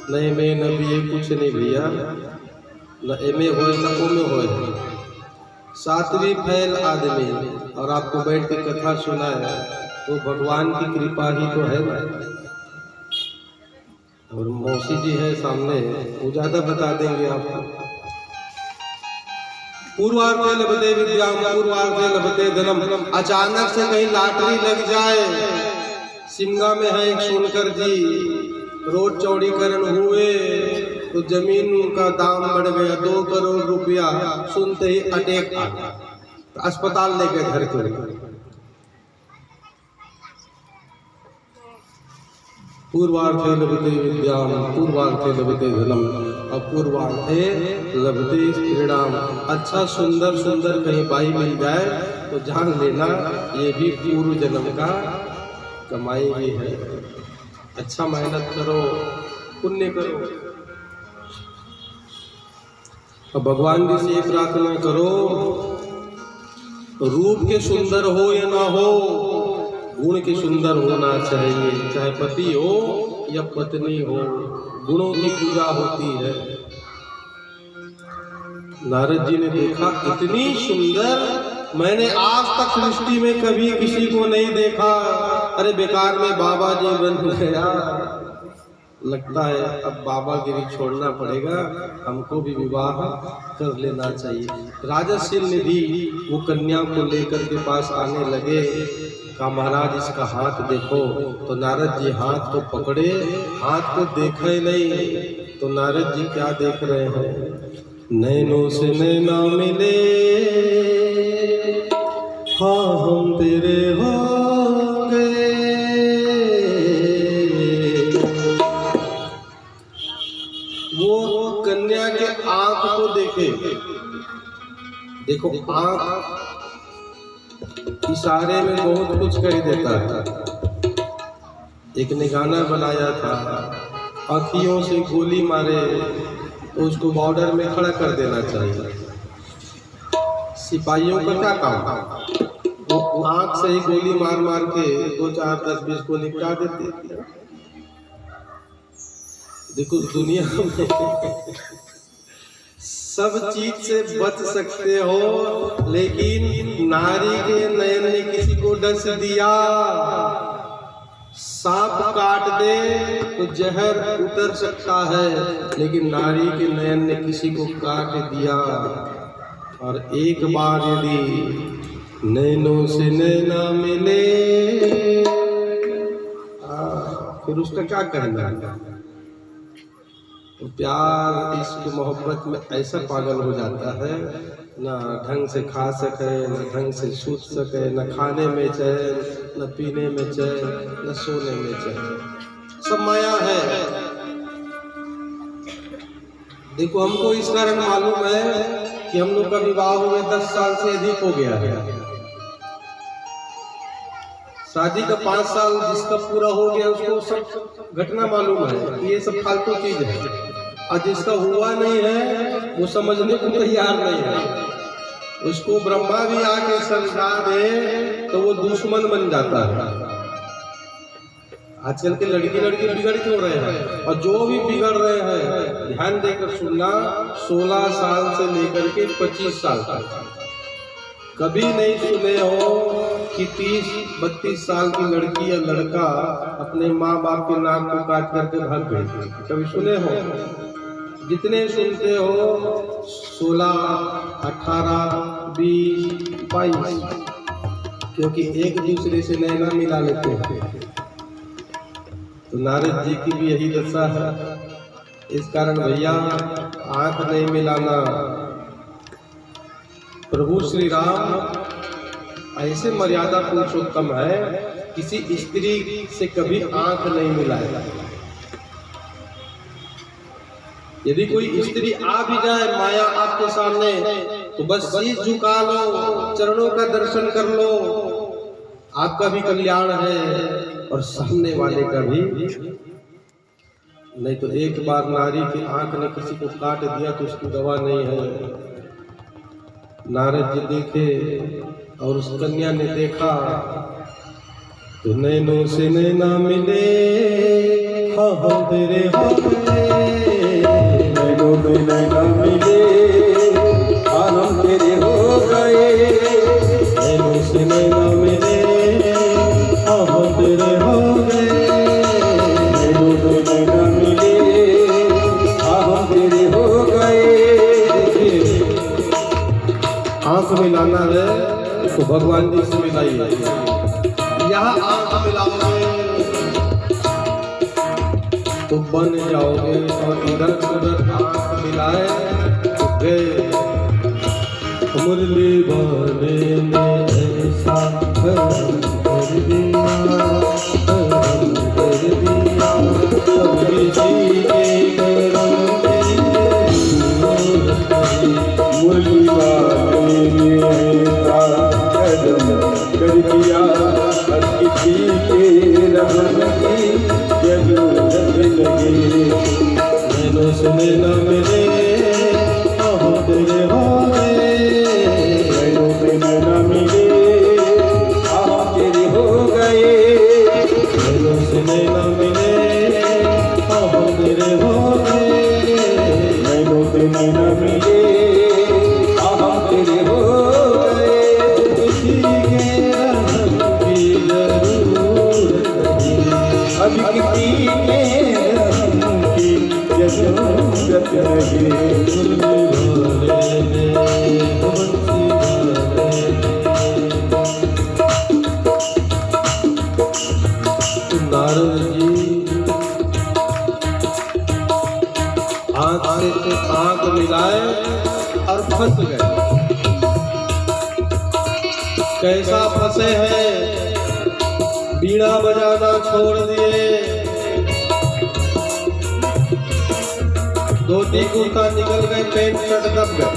नहीं मैं न भी कुछ नहीं भैया, न एमए हो न ओमे हो। 7वीं फैल आदमी और आपको बैठ के कथा सुनाए तो भगवान की कृपा ही तो है ना। और मौसी जी है सामने, वो ज्यादा बता देंगे आपको। पूर्वार्थे लभते विद्याम, पूर्वार्थे लभते धनम। अचानक से कहीं लॉटरी लग जाए, शिमला में है एक सोनकर जी, रोड चौड़ीकरण हुए तो जमीन का दाम बढ़ गया 2 करोड़ रुपया, सुनते ही अटैक आ गया, तो अस्पताल ले गए घर के। पूर्वार्थे लभते विद्याम, पूर्वार्थे लभते धनम, अपूर्वार्थे लभते स्त्रीणाम। अच्छा सुंदर सुंदर कहीं बाई मिल जाए तो जान लेना ये भी पूर्व जन्म का कमाई भी है। अच्छा मेहनत करो, पुण्य करो। और भगवान जी से प्रार्थना करो, रूप के सुंदर हो या ना हो, गुण के सुंदर होना चाहिए। चाहे पति हो या पत्नी हो, गुणों की पूजा होती है। नारद जी ने देखा इतनी सुंदर मैंने आज तक सृष्टि में कभी किसी को नहीं देखा। अरे बेकार में बाबा जी बन गया। लगता है अब बाबा गिरी छोड़ना पड़ेगा, हमको भी विवाह कर लेना चाहिए। राजस्य निधि वो कन्या को लेकर के पास आने लगे, कहा महाराज इसका हाथ देखो। तो नारद जी हाथ को पकड़े, हाथ को देखे नहीं। तो नारद जी क्या देख रहे हैं, नैनों से नैना मिले, हाँ हम तेरे होंगे। वो कन्या के आंख को देखे, देखो आंख इशारे में बहुत कुछ कह देता है। एक ने गाना बनाया था, आँखियों से गोली मारे तो उसको बॉर्डर में खड़ा कर देना चाहिए। सिपाहियों का क्या काम, वो आंख से ही गोली मार मार के 2, 4, 10, 20 को निपटा देते। देखो दुनिया में सब चीज से बच सकते हो, लेकिन नारी के नयन ने किसी को डस दिया। सांप काट दे तो जहर उतर सकता है, लेकिन नारी के नयन ने किसी को काट दिया और एक बार यदि नैनों से नैना मिले, फिर उसका क्या करना। तो प्यार इश्क मोहब्बत में ऐसा पागल हो जाता है, ना ढंग से खा सके, न ढंग से सूत सके, न खाने में चैन, न पीने में चैन, न सोने में चैन, सब माया है। देखो हमको इस कारण मालूम है कि हम लोग का विवाह हुए 10 साल से अधिक हो गया है। शादी का 5 साल जिसका पूरा हो गया उसको सब घटना मालूम है कि ये सब फालतू चीज है, और जिसका हुआ नहीं है वो समझने को तैयार नहीं है। उसको ब्रह्मा भी आके समझा दे तो वो दुश्मन बन जाता है। आजकल के लड़की बिगड़ क्यों रहे हैं, और जो भी बिगड़ रहे हैं ध्यान देकर सुनना, 16 साल से लेकर के 25 साल तक। कभी नहीं सुने हो कि 30-32 साल की लड़की या लड़का अपने माँ बाप के नाक को काट करके भाग गए, कभी सुने हो? जितने सुनते हो 16, 18, 20, 22, क्योंकि एक दूसरे से नैना मिला लेते हैं। तो नारद जी की भी यही दशा है। इस कारण भैया आंख नहीं मिलाना। प्रभु श्री राम ऐसे मर्यादा पुरुषोत्तम है, किसी स्त्री से कभी आंख नहीं मिलाएगा। यदि कोई स्त्री आ भी जाए माया आपके सामने तो बस शीश झुका लो, चरणों का दर्शन कर लो, आपका भी कल्याण है और सामने वाले का भी। नहीं तो एक बार नारी की आंख ने किसी को काट दिया तो उसकी दवा नहीं है। नारद जी देखे और उस कन्या ने देखा तो नैनों से नैना मिले, हाँ हम तेरे हो गए। नैनों में नैना मिले, हाँ हम तेरे हो गए। नैनों से नैना मिले, हाँ हम तेरे हो गए। नैनों में नैना मिले, हाँ हम तेरे हो गए। आंख मिलाना है तो भगवान जी से मिलाइए। यहाँ आंख मिलाओगे तो बन जाओगे, और इधर उधर आंख मिलाए तो गए। मुरली वाले ने ऐसा करम कर दिया, करम कर दिया, कभी जी के करम मुरली वाले ने ऐसा करम कर दिया, किसी के रंग की जरूरत लगे। नैनों से नैना मिले, हाँ तेरे हो गए। नैनों में नैना मिले, हाँ तेरे हो गए। नैनों से नैना मिले, हाँ तेरे हो गए। नैनों में नैना मिले, हाँ तेरे हो गए। किसी के रंग की जरूरत नहीं, अब किसी के रंग की जरूरत नहीं। नारद जी आंख से आंख मिलाए और फंस गए। कैसा फंसे हैं, बीड़ा बजाना छोड़ दिए, धोती कुर्ता निकल गए, पेंट शर्ट दब गए।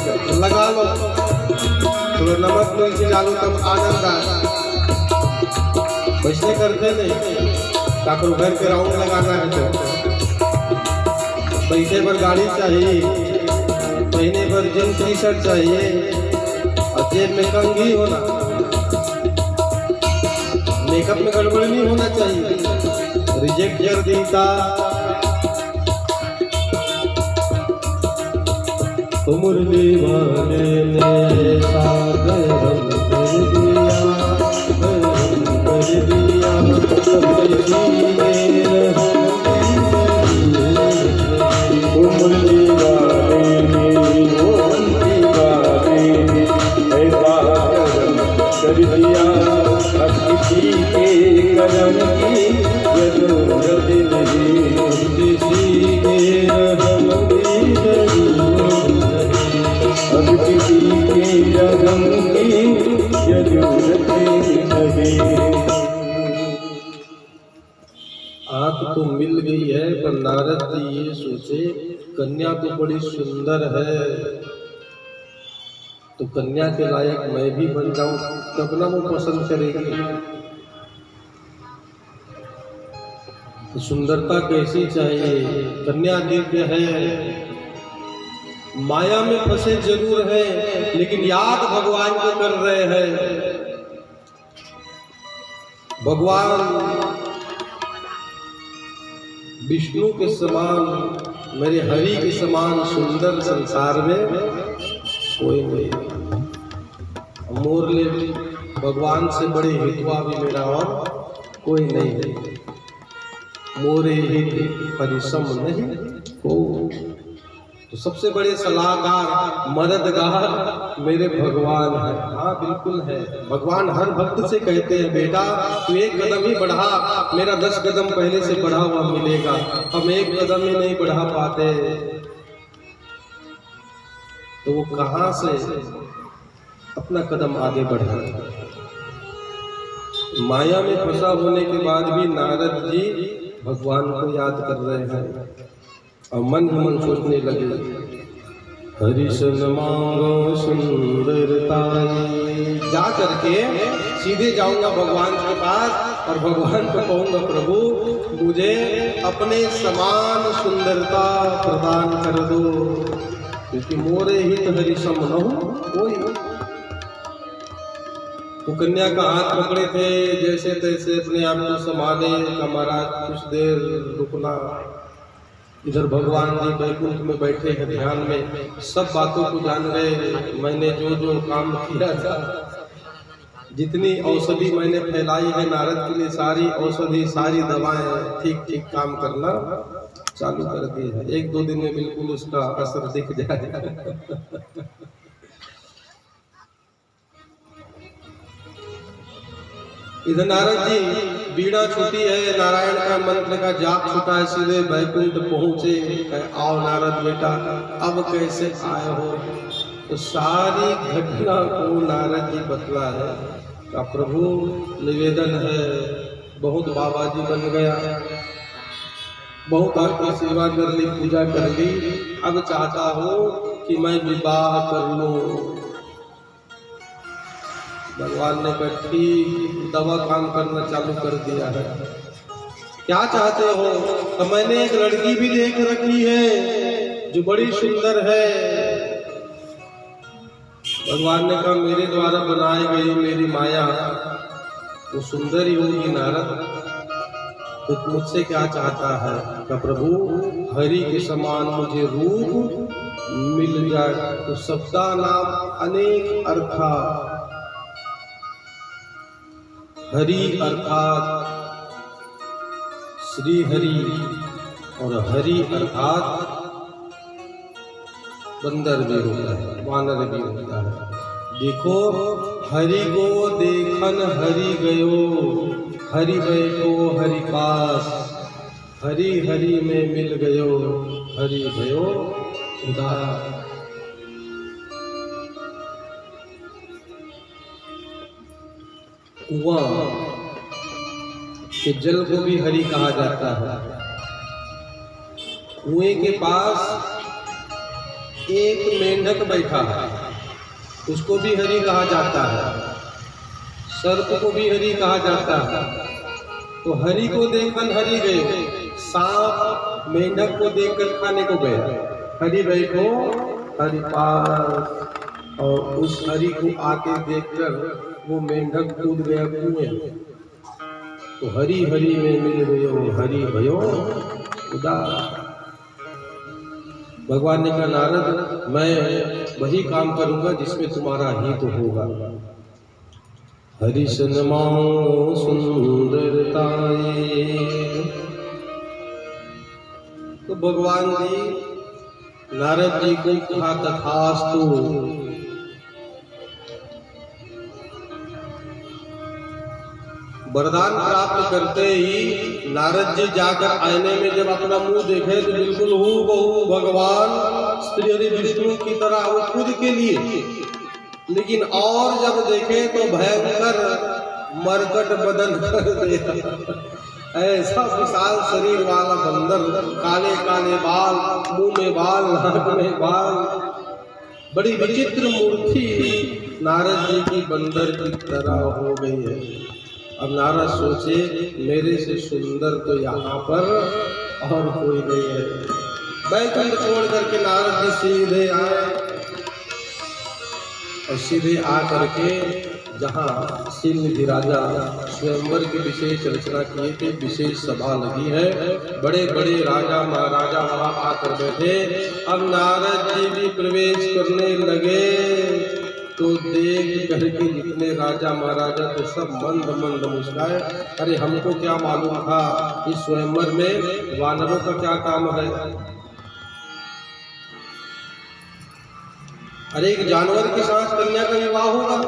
लगा लो थोड़ा नमक मिर्ची डालो तब आनंद आए। वैसे करते नहीं, ताकि घर के राउंड लगाना है तो पैसे पर गाड़ी चाहिए, महीने पर जींस टी शर्ट चाहिए, और जेब में कंघी होना, मेकअप में गड़बड़ नहीं होना चाहिए। रिजेक्ट कर देता तो मुरली वाले ने सागरम कर दिया, कर दिया, मुरली वाले ने, मुरली वाले ने गई है, पर नारद जी ये सोचे कन्या तो बड़ी सुंदर है, तो कन्या के लायक मैं भी बन जाऊं तब ना वो पसंद करेगी। तो सुंदरता कैसी चाहिए? कन्या दिव्य है, माया में फंसे जरूर है, लेकिन याद भगवान को कर रहे हैं। भगवान विष्णु के समान, मेरे हरि के समान सुंदर संसार में कोई नहीं। मोरले भगवान से बड़े हितवा भी मेरा और कोई नहीं है। मोरे हित परिसम नहीं को। तो सबसे बड़े सलाहकार मददगार मेरे भगवान है। हाँ बिल्कुल है। भगवान हर भक्त से कहते हैं बेटा तू एक कदम ही बढ़ा, मेरा 10 कदम पहले से बढ़ा हुआ मिलेगा। हम एक कदम ही नहीं बढ़ा पाते, तो वो कहां से अपना कदम आगे बढ़ा। माया में फंसा होने के बाद भी नारद जी भगवान को याद कर रहे हैं और मन ही मन सोचने लगे, हरिशन मांगो सुंदरता। जा करके सीधे जाऊंगा भगवान के पास और भगवान को कहूंगा प्रभु मुझे अपने समान सुंदरता प्रदान कर दो, क्योंकि मोरे हित हरिसम न हो कोई। वो कन्या का हाथ पकड़े थे, जैसे तैसे अपने आप को संभाले। महाराज कुछ देर रुकना। इधर भगवान जी बैकुंठ में बैठे हैं ध्यान में, सब बातों को जान रहे। मैंने जो जो काम किया था, जितनी औषधि मैंने फैलाई है नारद के लिए, सारी औषधि सारी दवाएं ठीक ठीक काम करना चालू कर दी है। 1-2 दिन में बिल्कुल उसका असर दिख जाएगा। इधर नारद जी बीड़ा छूटी है, नारायण का मंत्र का जाप छूटा है, सीधे बैकुंठ पहुंचे। आओ नारद बेटा अब कैसे आए हो? तो सारी घटना को नारद जी बतला है का प्रभु निवेदन है, बहुत बाबा जी बन गया, बहुत आपकी सेवा कर ली, पूजा कर ली, अब चाहता हूँ कि मैं विवाह कर लूँ। भगवान ने ठीक दवा काम करना चालू कर दिया है। क्या चाहते हो? तो मैंने एक लड़की भी देख रखी है जो बड़ी सुंदर है। भगवान ने कहा मेरे द्वारा बनाई गई मेरी माया वो सुंदर ही होगी नारद, तो मुझसे क्या चाहता है? का प्रभु हरि के समान मुझे रूप मिल जाए। तो शब्दा नाम अनेक अर्था, हरि अर्थात श्री हरि और हरि अर्थात बंदर भी होता है, वानर भी होता है। देखो हरि को देखन हरि गयो, हरि बैठो हरि पास, हरि हरि में मिल गयो, हरि भयो उदार। कुआं के जल को भी हरि कहा जाता है। कुएं के पास एक मेंढक बैठा है, उसको भी हरि कहा जाता है। सर्प को भी हरि कहा जाता है। तो हरि को देखकर हरि गए, सांप मेंढक को देखकर खाने को गया। हरि बैठो हरि पास, और उस हरि को आके देखकर वो मेंढक कूद गया कुएं। तो हरि हरि में मिल गयो, हरि भयो उदार। भगवान ने कहा नारद मैं वही काम करूंगा जिसमें तुम्हारा हित होगा। हरि सनमा सुंदरताए। तो भगवान जी नारद जी को कहा तथास्तु। वरदान प्राप्त करते ही नारद जी जाकर आईने में जब अपना मुंह देखे तो बिल्कुल हूबहू भगवान श्री हरि विष्णु की तरह वो खुद के लिए, लेकिन और जब देखे तो भयंकर मरकट बदन कर दिया। ऐसा विशाल शरीर वाला बंदर, काले काले बाल, मुंह में बाल, नाक में बाल, बड़ी विचित्र मूर्ति नारद जी की बंदर की तरह हो गई है। अब नारद सोचे मेरे से सुंदर तो यहाँ पर और कोई नहीं है। बैकुंठ छोड़ करके नारद जी सीधे आए और सीधे आ करके जहाँ शिवनिधि राजा स्वयंवर की विशेष रचना किए थे, विशेष सभा लगी है, बड़े बड़े राजा महाराजा वहाँ आकर बैठे। अब नारद जी भी प्रवेश करने लगे तो देख करके जितने राजा महाराजा थे सब मंद मंद मुस्काए। अरे हमको क्या मालूम था इस स्वयंवर में वानरों का क्या काम है। अरे एक जानवर के साथ कन्या का विवाह होगा।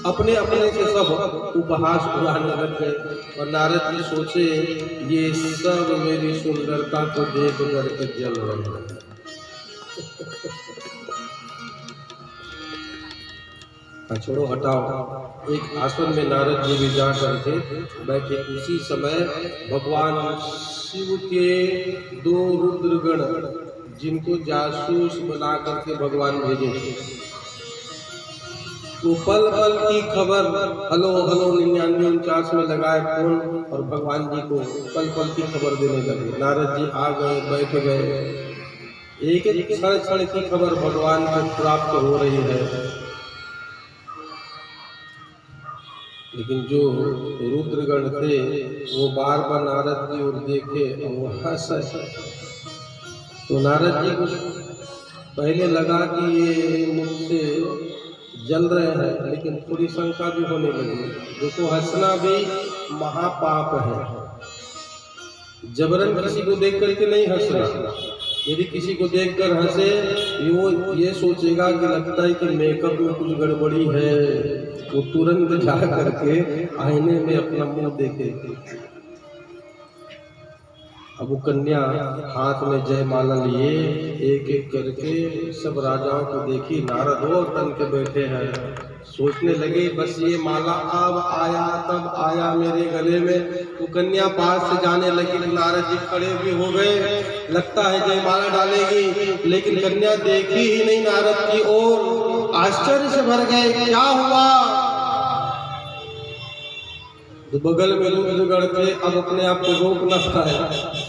अपने अपने से सब उपहास उड़ाने लग गए और नारद जी सोचे ये सब मेरी सुंदरता को देख करके जल रहे हैं। छोड़ो हटाओ। एक आसन में नारद जी भी जा करके बैठे। उसी समय भगवान शिव के दो रुद्रगण जिनको जासूस बना करके भगवान भेजे थे, वो पल पल की खबर हलो हलो 9949 में लगाए फोन और भगवान जी को पल पल की खबर देने लगे। नारद जी आ गए, बैठ गए। एक एक क्षण क्षण की खबर भगवान को प्राप्त हो रही है। लेकिन जो रुद्रगण थे वो बार बार नारद जी और देखे और वो हंस। तो नारद जी को पहले लगा कि ये मुझसे जल रहे हैं, लेकिन थोड़ी शंका भी होने लगी। देखो हंसना भी महापाप है। जबरन किसी को देख करके नहीं हंसना। यदि किसी को देखकर हंसे वो ये सोचेगा कि लगता है कि मेकअप में कुछ गड़बड़ी है, वो तुरंत जा करके आईने में अपना मुंह देखे। अब वो कन्या हाथ में जयमाला लिए एक एक करके सब राजाओं को देखी। नारद वो तन के बैठे हैं, सोचने लगे बस ये माला अब आया तब आया मेरे गले में। वो कन्या पास से जाने लगी, नारद जी खड़े भी हो गए, लगता है जयमाला डालेगी, लेकिन कन्या देखी ही नहीं नारद की ओर। आश्चर्य से भर गए, क्या हुआ। तो बगल में रुद्रगण थे, अब अपने आप को रोक न पाए।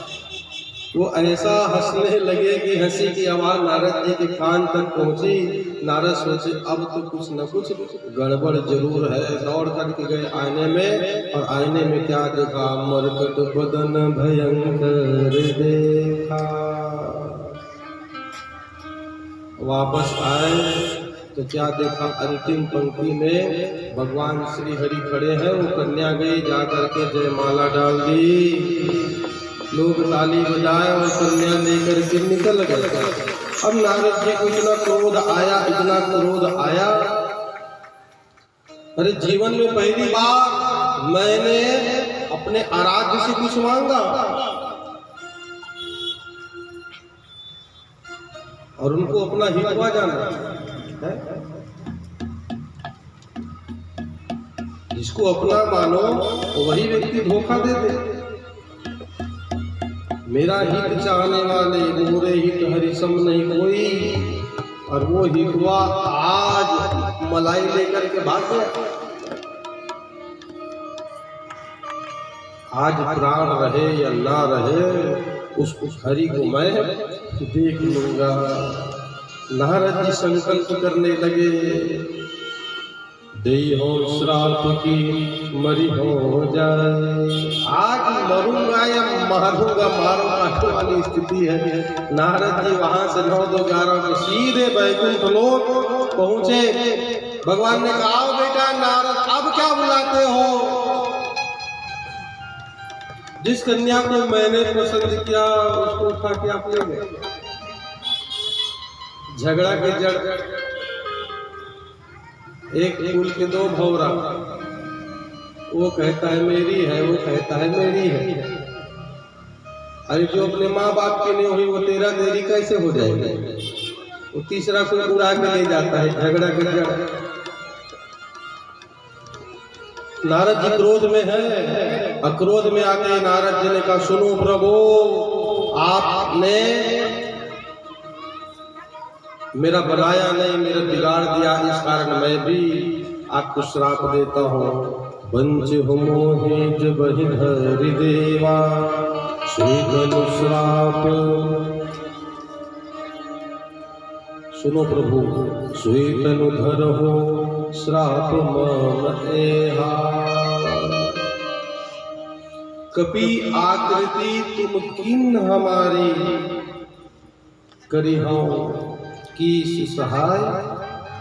वो ऐसा हंसने लगे कि हंसी की आवाज नारद जी के कान तक पहुंची। नारद सोचे अब तो कुछ न कुछ गड़बड़ जरूर है। दौड़ करके गए आईने में और आईने में क्या देखा, मरकट बदन भयंकर देखा। वापस आए तो क्या देखा, अंतिम पंक्ति में भगवान श्री हरि खड़े हैं। वो कन्या गई, जा करके जयमाला डाल दी। लोग ताली बजाए और कन्या लेकर के निकल गए। अब नारद जी को इतना क्रोध आया, इतना क्रोध आया। अरे जीवन में पहली बार मैंने अपने आराध्य से कुछ मांगा और उनको अपना हितवा जाना है। जिसको अपना मानो वही व्यक्ति धोखा दे दे। मेरा हित चाहने वाले मोरे हित हरिसम नहीं कोई, और वो हितवा आज मलाई लेकर के भाग गया। आज प्राण रहे या ना रहे उस हरि को मैं देख लूंगा। नारद जी संकल्प करने लगे, देई हो श्राप की मरी हो जाए। आज मरूंगा या मारूंगा, मारूंगा वाली स्थिति है। नारद जी वहां से 9-2-11 के सीधे बैकुंठ लोक पहुंचे। भगवान ने कहा बेटा नारद अब क्या बुलाते हो। जिस कन्या को मैंने पसंद किया उसको उठा के आप ले गए। झगड़ा के जड़ एक फूल के दो भौरा, वो कहता है मेरी है, वो कहता है मेरी है। अरे जो अपने माँ बाप की नहीं हुई वो तेरा देरी कैसे हो जाएगी। वो तीसरा कोई उड़ा के ले जाता है। झगड़ा के जड़ नारद जी क्रोध में है। अक्रोध में आके नारद जी ने कहा, सुनो प्रभु, आपने मेरा बनाया नहीं, मेरा बिगाड़ दिया, इस कारण मैं भी आपको श्राप देता हूँ। वंच मोहे जब हरिदेवा श्रीधनु श्राप। सुनो प्रभु, श्वेतनु धर हो श्राप मम एहा। कपि आकृति तुम किन हमारी, करी हो कीस सहाय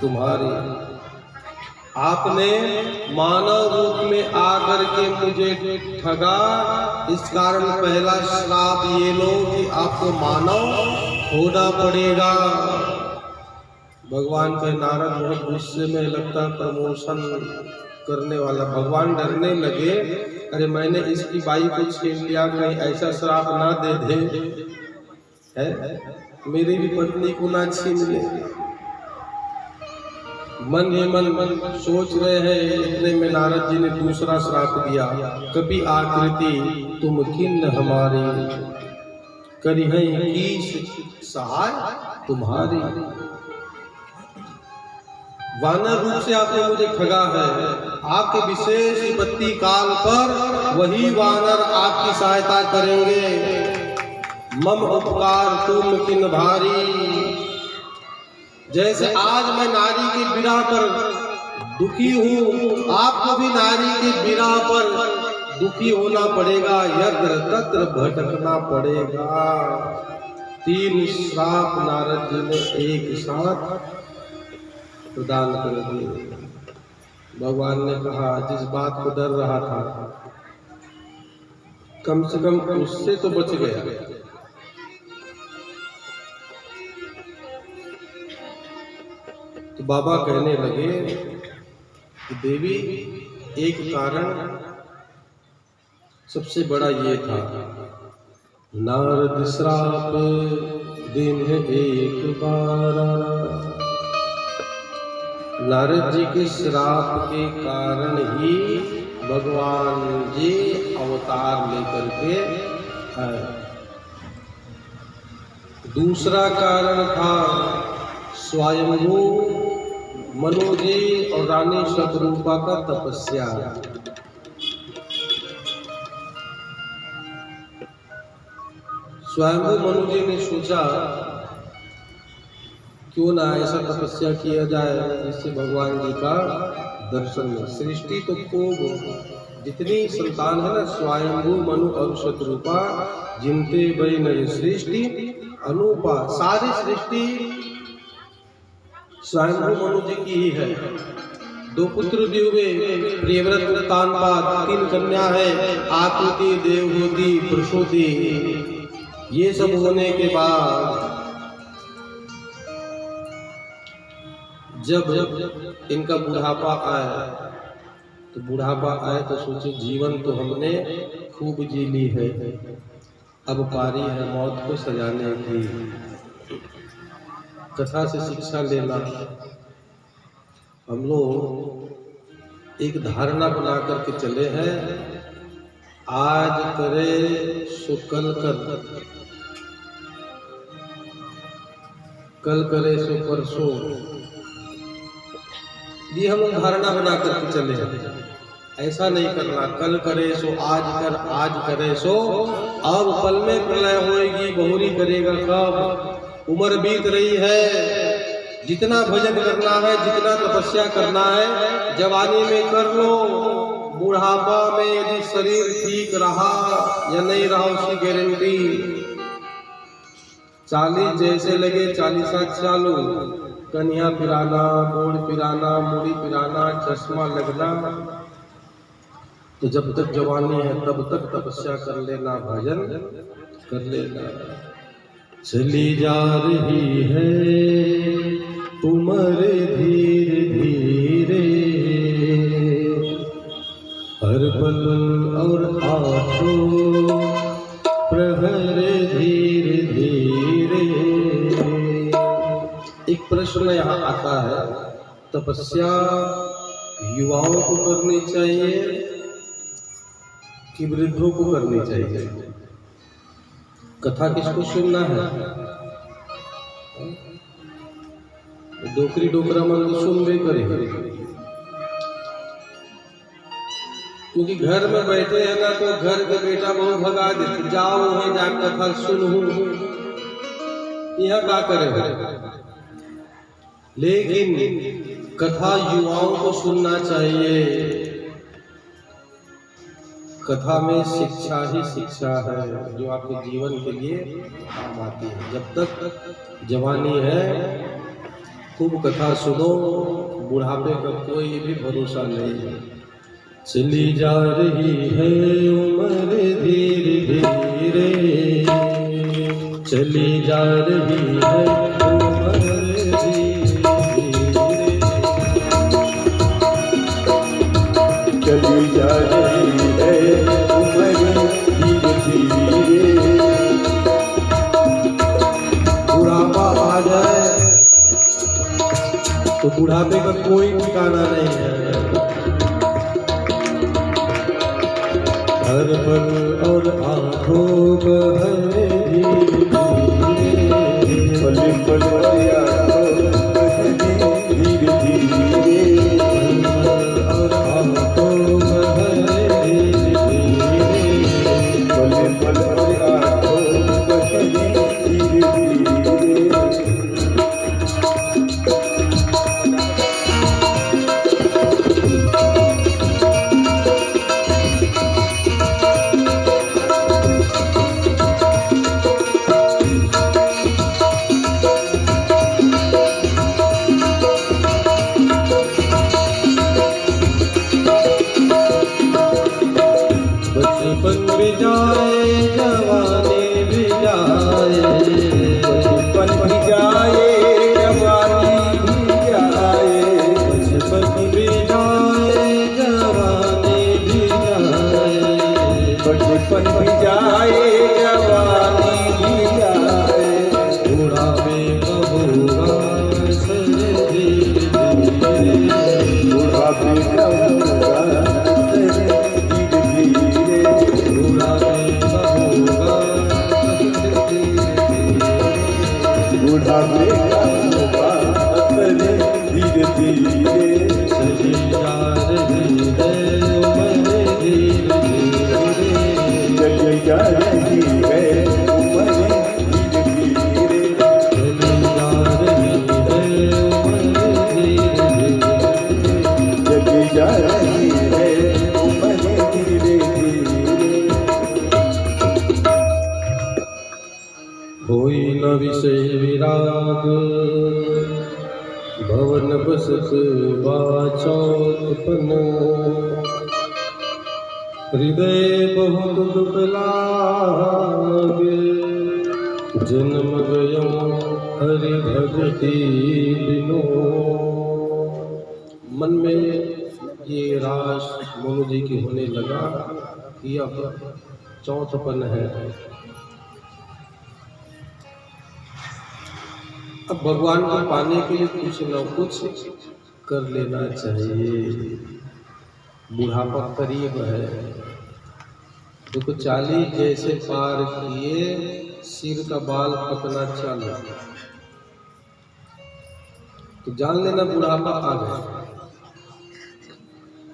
तुम्हारी। आपने मानव रूप में आकर के मुझे ठगा, इस कारण पहला श्राप ये लो कि आपको मानव होना पड़ेगा। भगवान के नारद बहुत गुस्से में, लगता प्रमोशन करने वाला। भगवान डरने लगे, अरे मैंने इसकी बाई को छीन लिया, कहीं ऐसा श्राप ना दे दे है, मेरी भी पत्नी को ना छीन ले। मन ही मन सोच रहे हैं, इतने में नारद जी ने दूसरा श्राप दिया। कभी आकृति तुम किन हमारी, करी है की सहाय तुम्हारी। वानर रूप से आपने मुझे ठगा है, आपके विशेष विपत्ति काल पर वही वानर आपकी सहायता करेंगे। मम उपकार तुम किन भारी। जैसे आज मैं नारी के विरह पर दुखी हूँ, आपको भी नारी के विरह पर दुखी होना पड़ेगा, यत्र तत्र भटकना पड़ेगा। 3 श्राप नारद जी ने एक साथ प्रदान कर दिए। भगवान ने कहा, जिस बात को डर रहा था कम से कम उससे तो बच गया। तो बाबा कहने लगे कि देवी, एक कारण सबसे बड़ा ये था, नारद श्राप दिन एक बारा। नारद जी के श्राप के कारण ही भगवान जी अवतार लेकर के आए। दूसरा कारण था स्वयंभू मनु जी और रानी शतरूपा का तपस्या। स्वयंभू मनु जी ने सोचा, क्यों ना ऐसा तपस्या किया जाए जिससे भगवान जी का दर्शन हो। सृष्टि तो खूब, जितनी संतान है ना, स्वयंभू मनु और शतरूपा, जिनते बई नई सृष्टि अनुपा। सारी सृष्टि स्वयंभू मनु जी की ही है। 2 पुत्र दिए हुए, प्रियव्रत उत्तानपाद, 3 कन्या है, आकृति, देवहूति, प्रसूति। ये सब होने के बाद जब इनका बुढ़ापा आया, तो बुढ़ापा आए तो सोचे जीवन तो हमने खूब जी ली है, अब पारी है मौत को सजाने की। कथा से शिक्षा लेना, हम लोग एक धारणा बना करके चले हैं, आज करे सो कल कर, कल करे सो परसों। ये हम लोग धारणा बना करके चले हैं। ऐसा नहीं करना, कल करे सो आज कर, आज करे सो अब पल में प्रलय होएगी, बहुरी करेगा कब। उम्र बीत रही है, जितना भजन करना है, जितना तपस्या करना है, जवानी में कर लो। बुढ़ापा में यदि शरीर ठीक रहा या नहीं रहा उसकी गारंटी। 40 जैसे लगे 40 चालू, कन्या पिराना, गोड़ पिराना, मुड़ी पिराना, चश्मा लगना। तो जब तक जवानी है तब तक तपस्या कर लेना, भजन कर लेना। चली जा रही है उम्र धीरे धीरे, हर पल और आंखों प्रहर धीरे धीरे। एक प्रश्न यहाँ आता है, तपस्या युवाओं को करनी चाहिए कि वृद्धों को करनी चाहिए? कथा किसको सुनना है? डोकरी डोकरा मन तो सुनबे करे, क्योंकि घर में बैठे हैं ना तो घर का बेटा बहु भगा देते, जाओ वहीं जा कथा सुनू, यह क्या करे। लेकिन कथा युवाओं को सुनना चाहिए। कथा में शिक्षा ही शिक्षा है जो आपके जीवन के लिए काम आती है। जब तक जवानी है खूब कथा सुनो, बुढ़ापे का कोई भी भरोसा नहीं है। चली जा रही है उम्र धीरे धीरे, चली जा रही है उम्र धीरे धीरे, चली जा रही है उम्र धीरे धीरे। बुढ़ापा आ जाए तो बुढ़ापे का कोई ठिकाना नहीं है। हर पल और आंखों पर धीरे धीरे, पल पल धीरे धीरे, और आंखों पर धीरे धीरे, पल पल धीरे धीरे। बचपन भी जाए जवानी भी जाए, बचपन भी जाए जवानी भी जाए, बचपन भी जाए जवानी भी जाए, बचपन भी जाए जवानी भी जाए। बुढ़ापे का होगा असर धीरे धीरे, बुढ़ापे का होगा असर धीरे धीरे, बुढ़ापे का होगा असर धीरे धीरे, बुढ़ापे का होगा असर धीरे धीरे। चली जा रही है उम्र धीरे धीरे, चली जा रही है उम्र धीरे धीरे, चली जा रही है उम्र धीरे धीरे, चली जा रही है उम्र धीरे धीरे। होई न विषय विराग भवन बसत बाचौतपन, हृदय बहुत दुख लागे, जन्म गयो हरि भगति बिनो। मन में ये रास मोनू जी की होने लगा कि अब चौथपन है, अब भगवान को पाने के लिए कुछ न कुछ कर लेना चाहिए। बुढ़ापा करीब है, देखो 40 जैसे पार किए सिर का बाल पकना चालू, तो जान लेना बुढ़ापा आ गया।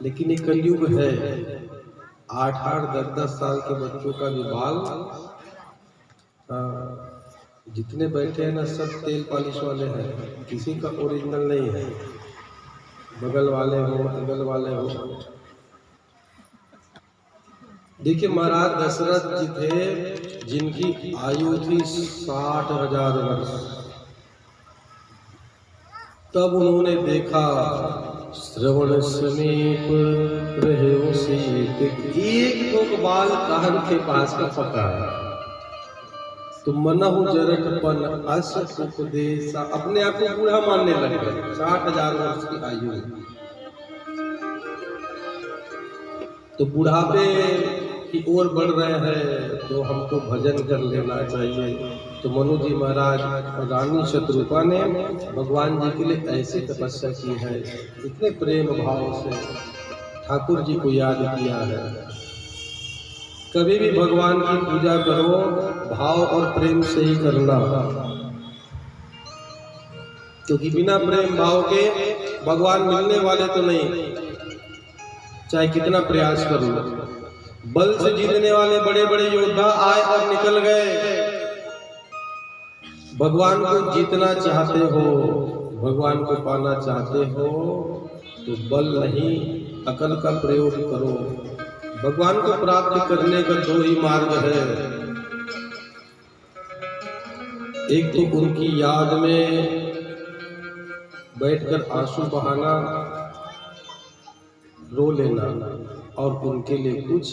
लेकिन ये कलयुग है, 8-8, 10-10 साल के बच्चों का भी बाल, जितने बैठे हैं ना सब तेल पॉलिश वाले हैं, किसी का ओरिजिनल नहीं है। बगल वाले हो अगल वाले हो। देखिए महाराज दशरथ जी थे जिनकी आयु थी 60,000 वर्ष, तब उन्होंने देखा श्रवण समीप रहे सीत, एक दो बाल कान के पास का पका है, तो मनहु जरठपन अस उपदेश, अपने आप को बूढ़ा मानने लग गए। 60,000 वर्ष की आयु, तो बुढ़ापे की ओर बढ़ रहे हैं। तो हमको भजन कर लेना चाहिए। तो मनु जी महाराज रानी शत्रुपा ने भगवान जी के लिए ऐसी तपस्या की है, इतने प्रेम भाव से ठाकुर जी को याद किया है। कभी भी भगवान की पूजा करो भाव और प्रेम से ही करना, क्योंकि बिना प्रेम भाव के भगवान मिलने वाले तो नहीं, चाहे कितना प्रयास कर लो। बल से जीतने वाले बड़े बड़े योद्धा आए और निकल गए। भगवान को जीतना चाहते हो, भगवान को पाना चाहते हो तो बल नहीं अकल का प्रयोग करो। भगवान को प्राप्त करने का दो ही मार्ग है, एक तो उनकी याद में बैठकर आंसू बहाना, रो लेना और उनके लिए कुछ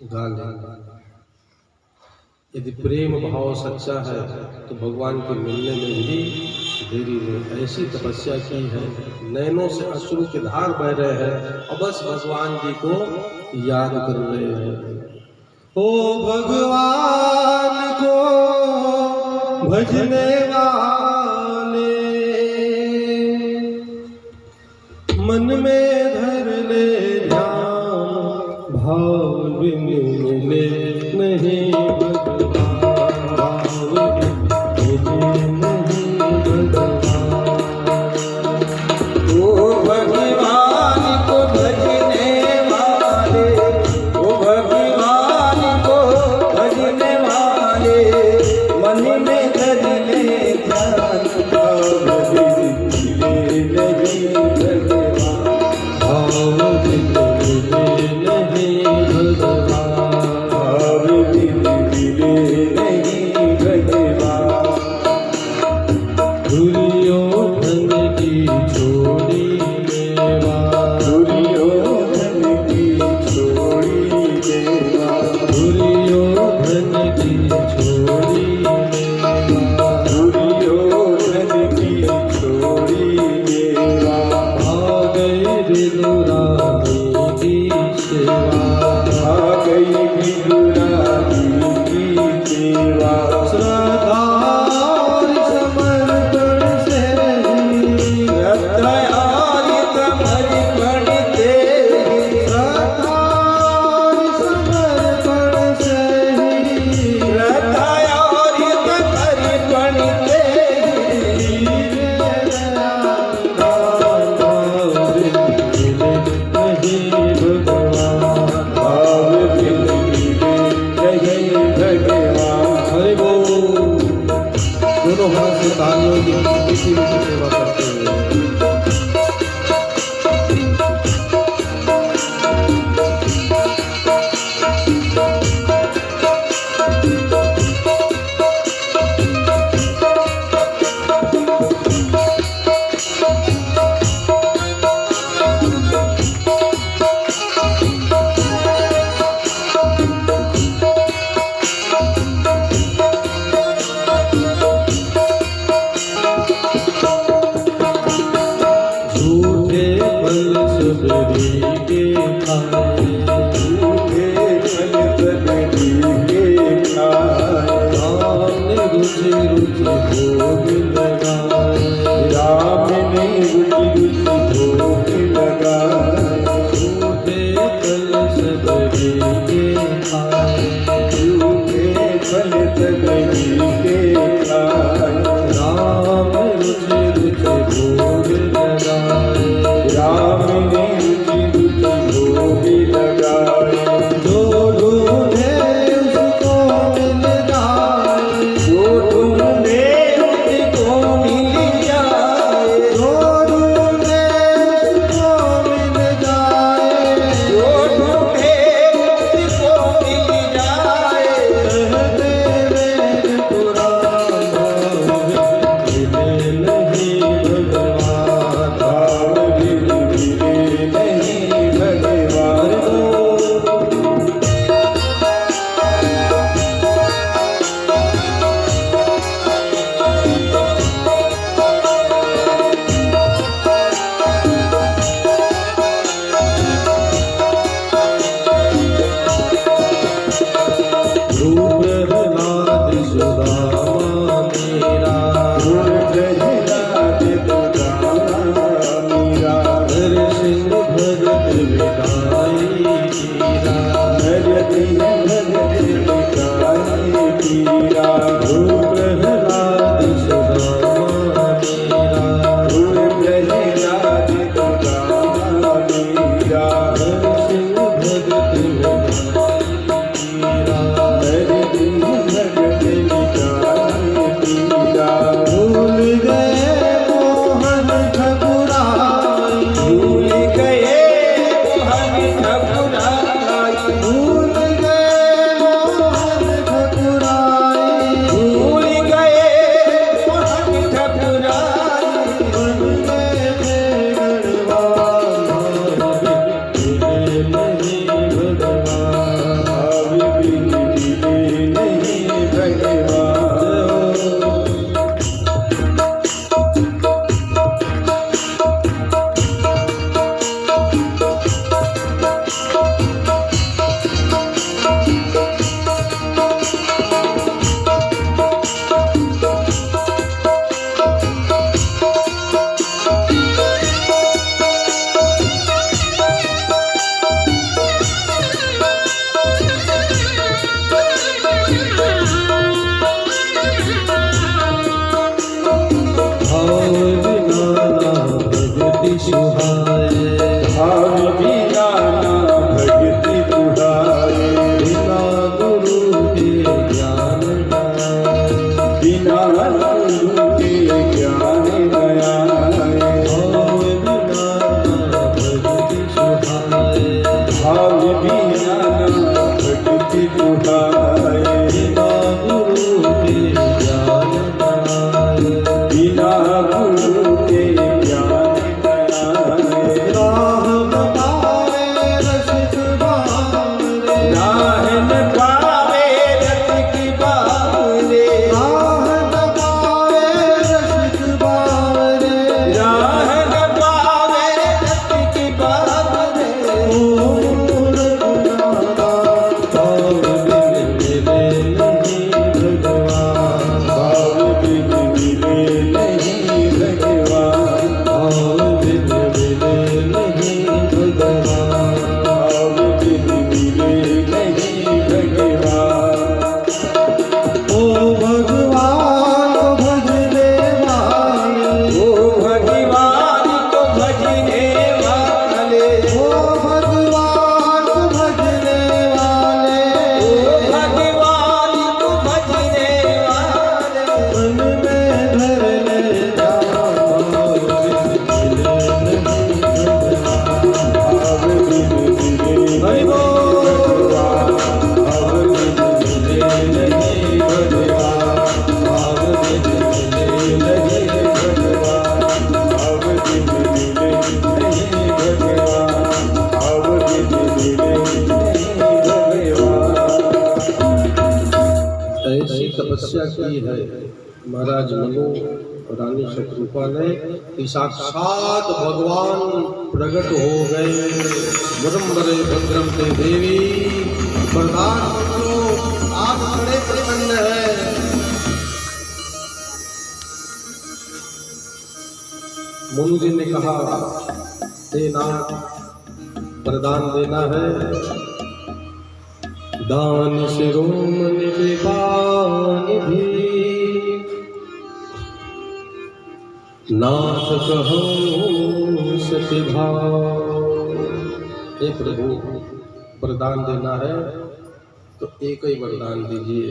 गा लेना। यदि प्रेम भाव सच्चा है तो भगवान के मिलने में भी देरी नहीं। ऐसी तपस्या की है, नैनों से अश्रु के धार बह रहे हैं और बस भगवान जी को याद कर रहे हैं। ओ भगवान को भजने वाले मन में धर ले ध्यान, भाव बिन मिले नहीं भगवान, भाव बिन मिले नहीं भगवान। ओ भगवान को भजने वाले, ओ भगवान को भजने वाले मन में धर ले ध्यान, भाव बिन मिले नहीं भगवान, भाव बिन मिले नहीं भगवान, भाव बिन मिले नहीं भगवान। दुर्योधन की छोड़ी मेवा, दुर्योधन की छोड़ी देवा, दुर्योधन की छोड़ी मेवा, दुर्योधन की छोड़ी देवा। आ गई विदुरानी की सेवा, आ गई विदुरानी की सेवा। श्रद्धा और समर्पण से ही, श्रद्धा और समर्पण से ही, श्रद्धा और समर्पण से ही, श्रद्धा और समर्पण से ही, भाव बिन मिले नहीं भगवान। हरे बोल। दोनों हाथ से तालियों की किसी भी सेवा करते हुए झूठे बल सबरी के खाए, झूठे फल सबरी के खाए, राम ने रुचि रुचि भोग लगाए, राम ने रुचि रुचि भोग लगाए। झूठे बल सबरी के खाए, झूठे फल सबरी के खाए, राम रुचि रुचि भोग लगाए, राम ने रुचि रुचि भोग लगाए। जो ढूंढे उसको मिल जाए, जो ढूंढे उसको मिल जाए, जो ढूंढे उसको मिल जाए, जो ढूंढे उसको मिल जाए। कहते वेद मीरा ध्रुव प्रहलाद सुदामा मीरा ध्रुव प्रहलाद सुदामा मीरा सिंह भगत मीरा हरि सिंह भगत मीरा भूल गए मोहन ठकुराई भूल गए मोहन ठकुराई भूल गए मोहन ठकुराई भूल गए मोहन ठकुराई बन गए थे गढ़वाल मिले नहीं भगवान भाव बिन मिले नहीं भगवान भाव बिना ना भगति सुहाए भाव बिना ना भगति तुहाए बिना गुरु के ज्ञान गाए बिना गुरु के ज्ञान दयाए भाव बिना ना भगति सुहाए भाव बिना ना भगति तुहाए बिना गुरु के ज्ञान गाए बिना गुरु के ज्ञान दयाए राह बताए रसिक बावरे राह न पावे रत की बावरे राह बताए रसिक बावरे राह न पावे रत की बावरे मूल गुनादा भाव बिन मिले नहीं भगवान भाव बिन मिले नहीं भगवान भाव बिन मिले नहीं भगवान भाव बिन मिले नहीं भगवान ओ भगवान भजने वाले ओ भगवान को भजने वाले ओ भगवान भजने वाले ओ भगवान को भजने वाले मन में धर ले भाव बिन मिले नहीं भगवान भाव बिन मिले हरि बोल भगवान भाव बिन मिले नहीं भगवान भाव बिन मिले नहीं भगवान भाव बिन मिले नहीं भगवान भाव बिन मिले नहीं भगवान ऐसी तपस्या की है महाराज मनु रानी शत्रुपा ने कि साक्षात भगवान प्रकट हो गए। वरम्बरे भद्रम ते देवी वरदान करो, आप बड़े प्रसन्न है। मनु जी ने कहा देना वरदान देना है। दान शिरोमणि विपान भी नाथ कहूँ सति भाव। हे प्रभु वरदान देना है तो एक ही वरदान दीजिए।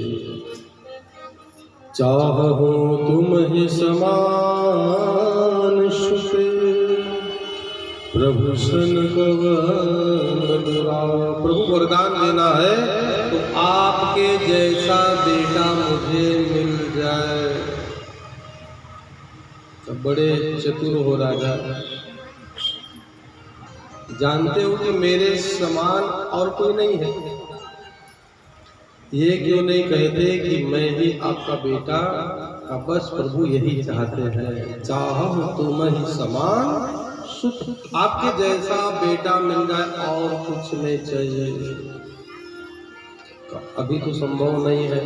चाहो तुम ही समान सुख प्रभु सन प्रभु वरदान देना है तो आपके जैसा बेटा मुझे मिल जाए। तो बड़े चतुर हो राजा, जानते हो कि मेरे समान और कोई नहीं है। ये क्यों नहीं कहते कि मैं ही आपका बेटा? अब बस प्रभु यही चाहते हैं, चाहो तुम ही समान सुख, आपके जैसा बेटा मिल जाए और कुछ नहीं चाहिए। अभी तो संभव नहीं है,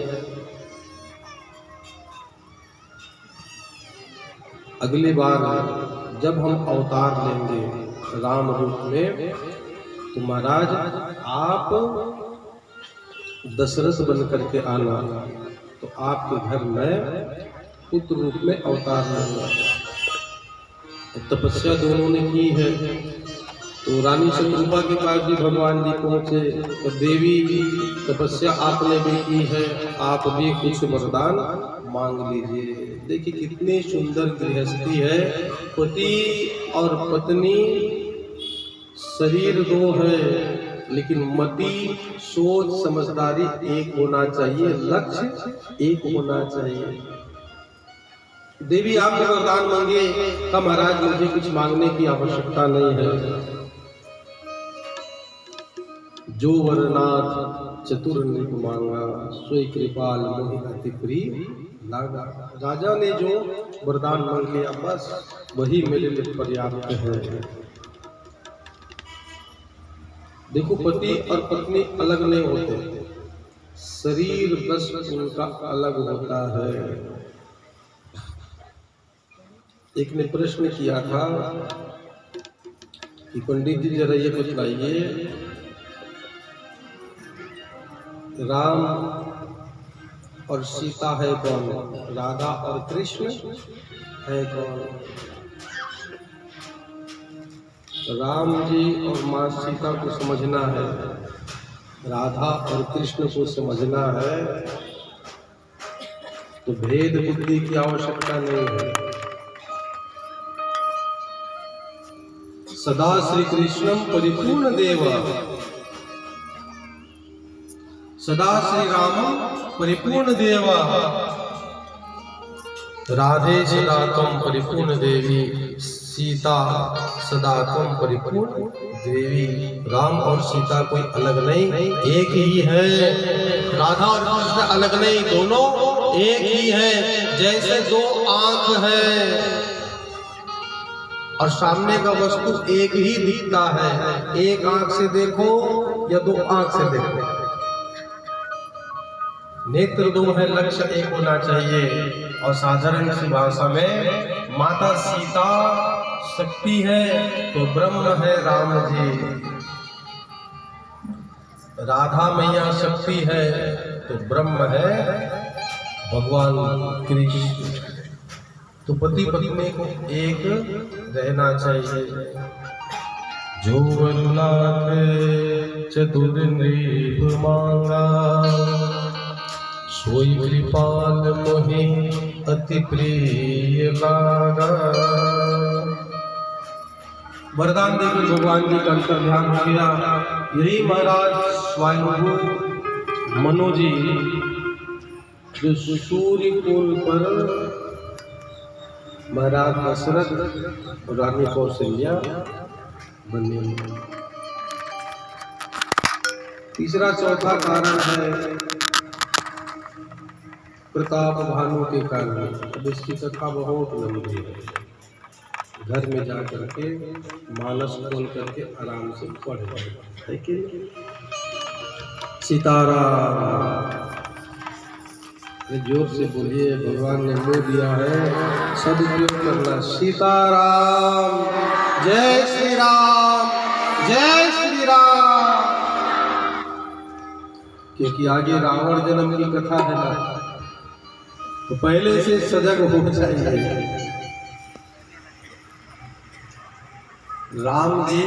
अगली बार जब हम अवतार लेंगे राम रूप में तो महाराज आप दशरथ बन करके आना। तो आपके घर में पुत्र रूप में अवतार लूंगा। तपस्या दोनों ने की है। तो रानी शत्रुपा के पास भी भगवान जी पहुंचे, तो देवी तपस्या आपने भी की है, आप भी कुछ वरदान मांग लीजिए। देखिए कितनी सुंदर गृहस्थी है। पति और पत्नी शरीर दो है, लेकिन मति सोच समझदारी एक होना चाहिए, लक्ष्य एक होना चाहिए। देवी आपने वरदान मांगे, कहा महाराज मुझे कुछ मांगने की आवश्यकता नहीं है। जो वरनाथ चतुर निप मांगा, सोई कृपाल मोहि अति प्रिय लागा। राजा ने जो वरदान मांग लिया बस वही मेरे लिए पर्याप्त है। देखो पति और पत्नी अलग नहीं होते, शरीर बस उनका अलग होता है। एक ने प्रश्न किया था कि पंडित जी जरा ये बतलाइए, राम और सीता है कौन, राधा और कृष्ण है कौन? राम जी और माँ सीता को समझना है, राधा और कृष्ण को समझना है, तो भेद बुद्धि की आवश्यकता नहीं है। सदा श्री कृष्णम परिपूर्ण देव, सदा श्री रामम परिपूर्ण देव, राधे सदा त्वं परिपूर्ण देवी, सीता सदा त्वं परिपूर्ण देवी। राम और सीता कोई अलग नहीं, एक ही है। राधा और कृष्ण अलग नहीं, दोनों एक ही है। जैसे दो आंख है और सामने का वस्तु एक ही दिखता है, एक आंख से देखो या दो आंख से देखो, नेत्र दो है, लक्ष्य एक होना चाहिए। और साधारण सी भाषा में माता सीता शक्ति है तो ब्रह्म है राम जी, राधा मैया शक्ति है तो ब्रह्म है भगवान कृष्ण। तो पति पत्नी को एक रहना चाहिए। जो वरुनाथ चतुर नृप मांगा, सोई कृपाल मोहि अति प्रिय लागा। वरदान देकर भगवान जी का अंतर्ध्यान हो गया। यही महाराज स्वयं मनु जी जो सूर्य कुल पर महाराज दशरथ और रानी कौशल्या बने। तीसरा चौथा कारण है प्रताप भानु के कारण। अब इसकी कथा बहुत लंबी है, घर में जा करके मानस खोल करके आराम से पढ़ है कि सीताराम। जोर से बोलिए, भगवान ने मुँह दिया है, सदुपयोग करना। सीताराम, जय श्री राम, जय श्री राम। क्योंकि आगे रावण जन्म की कथा है ना, तो पहले से सजग हो जाइए। राम जी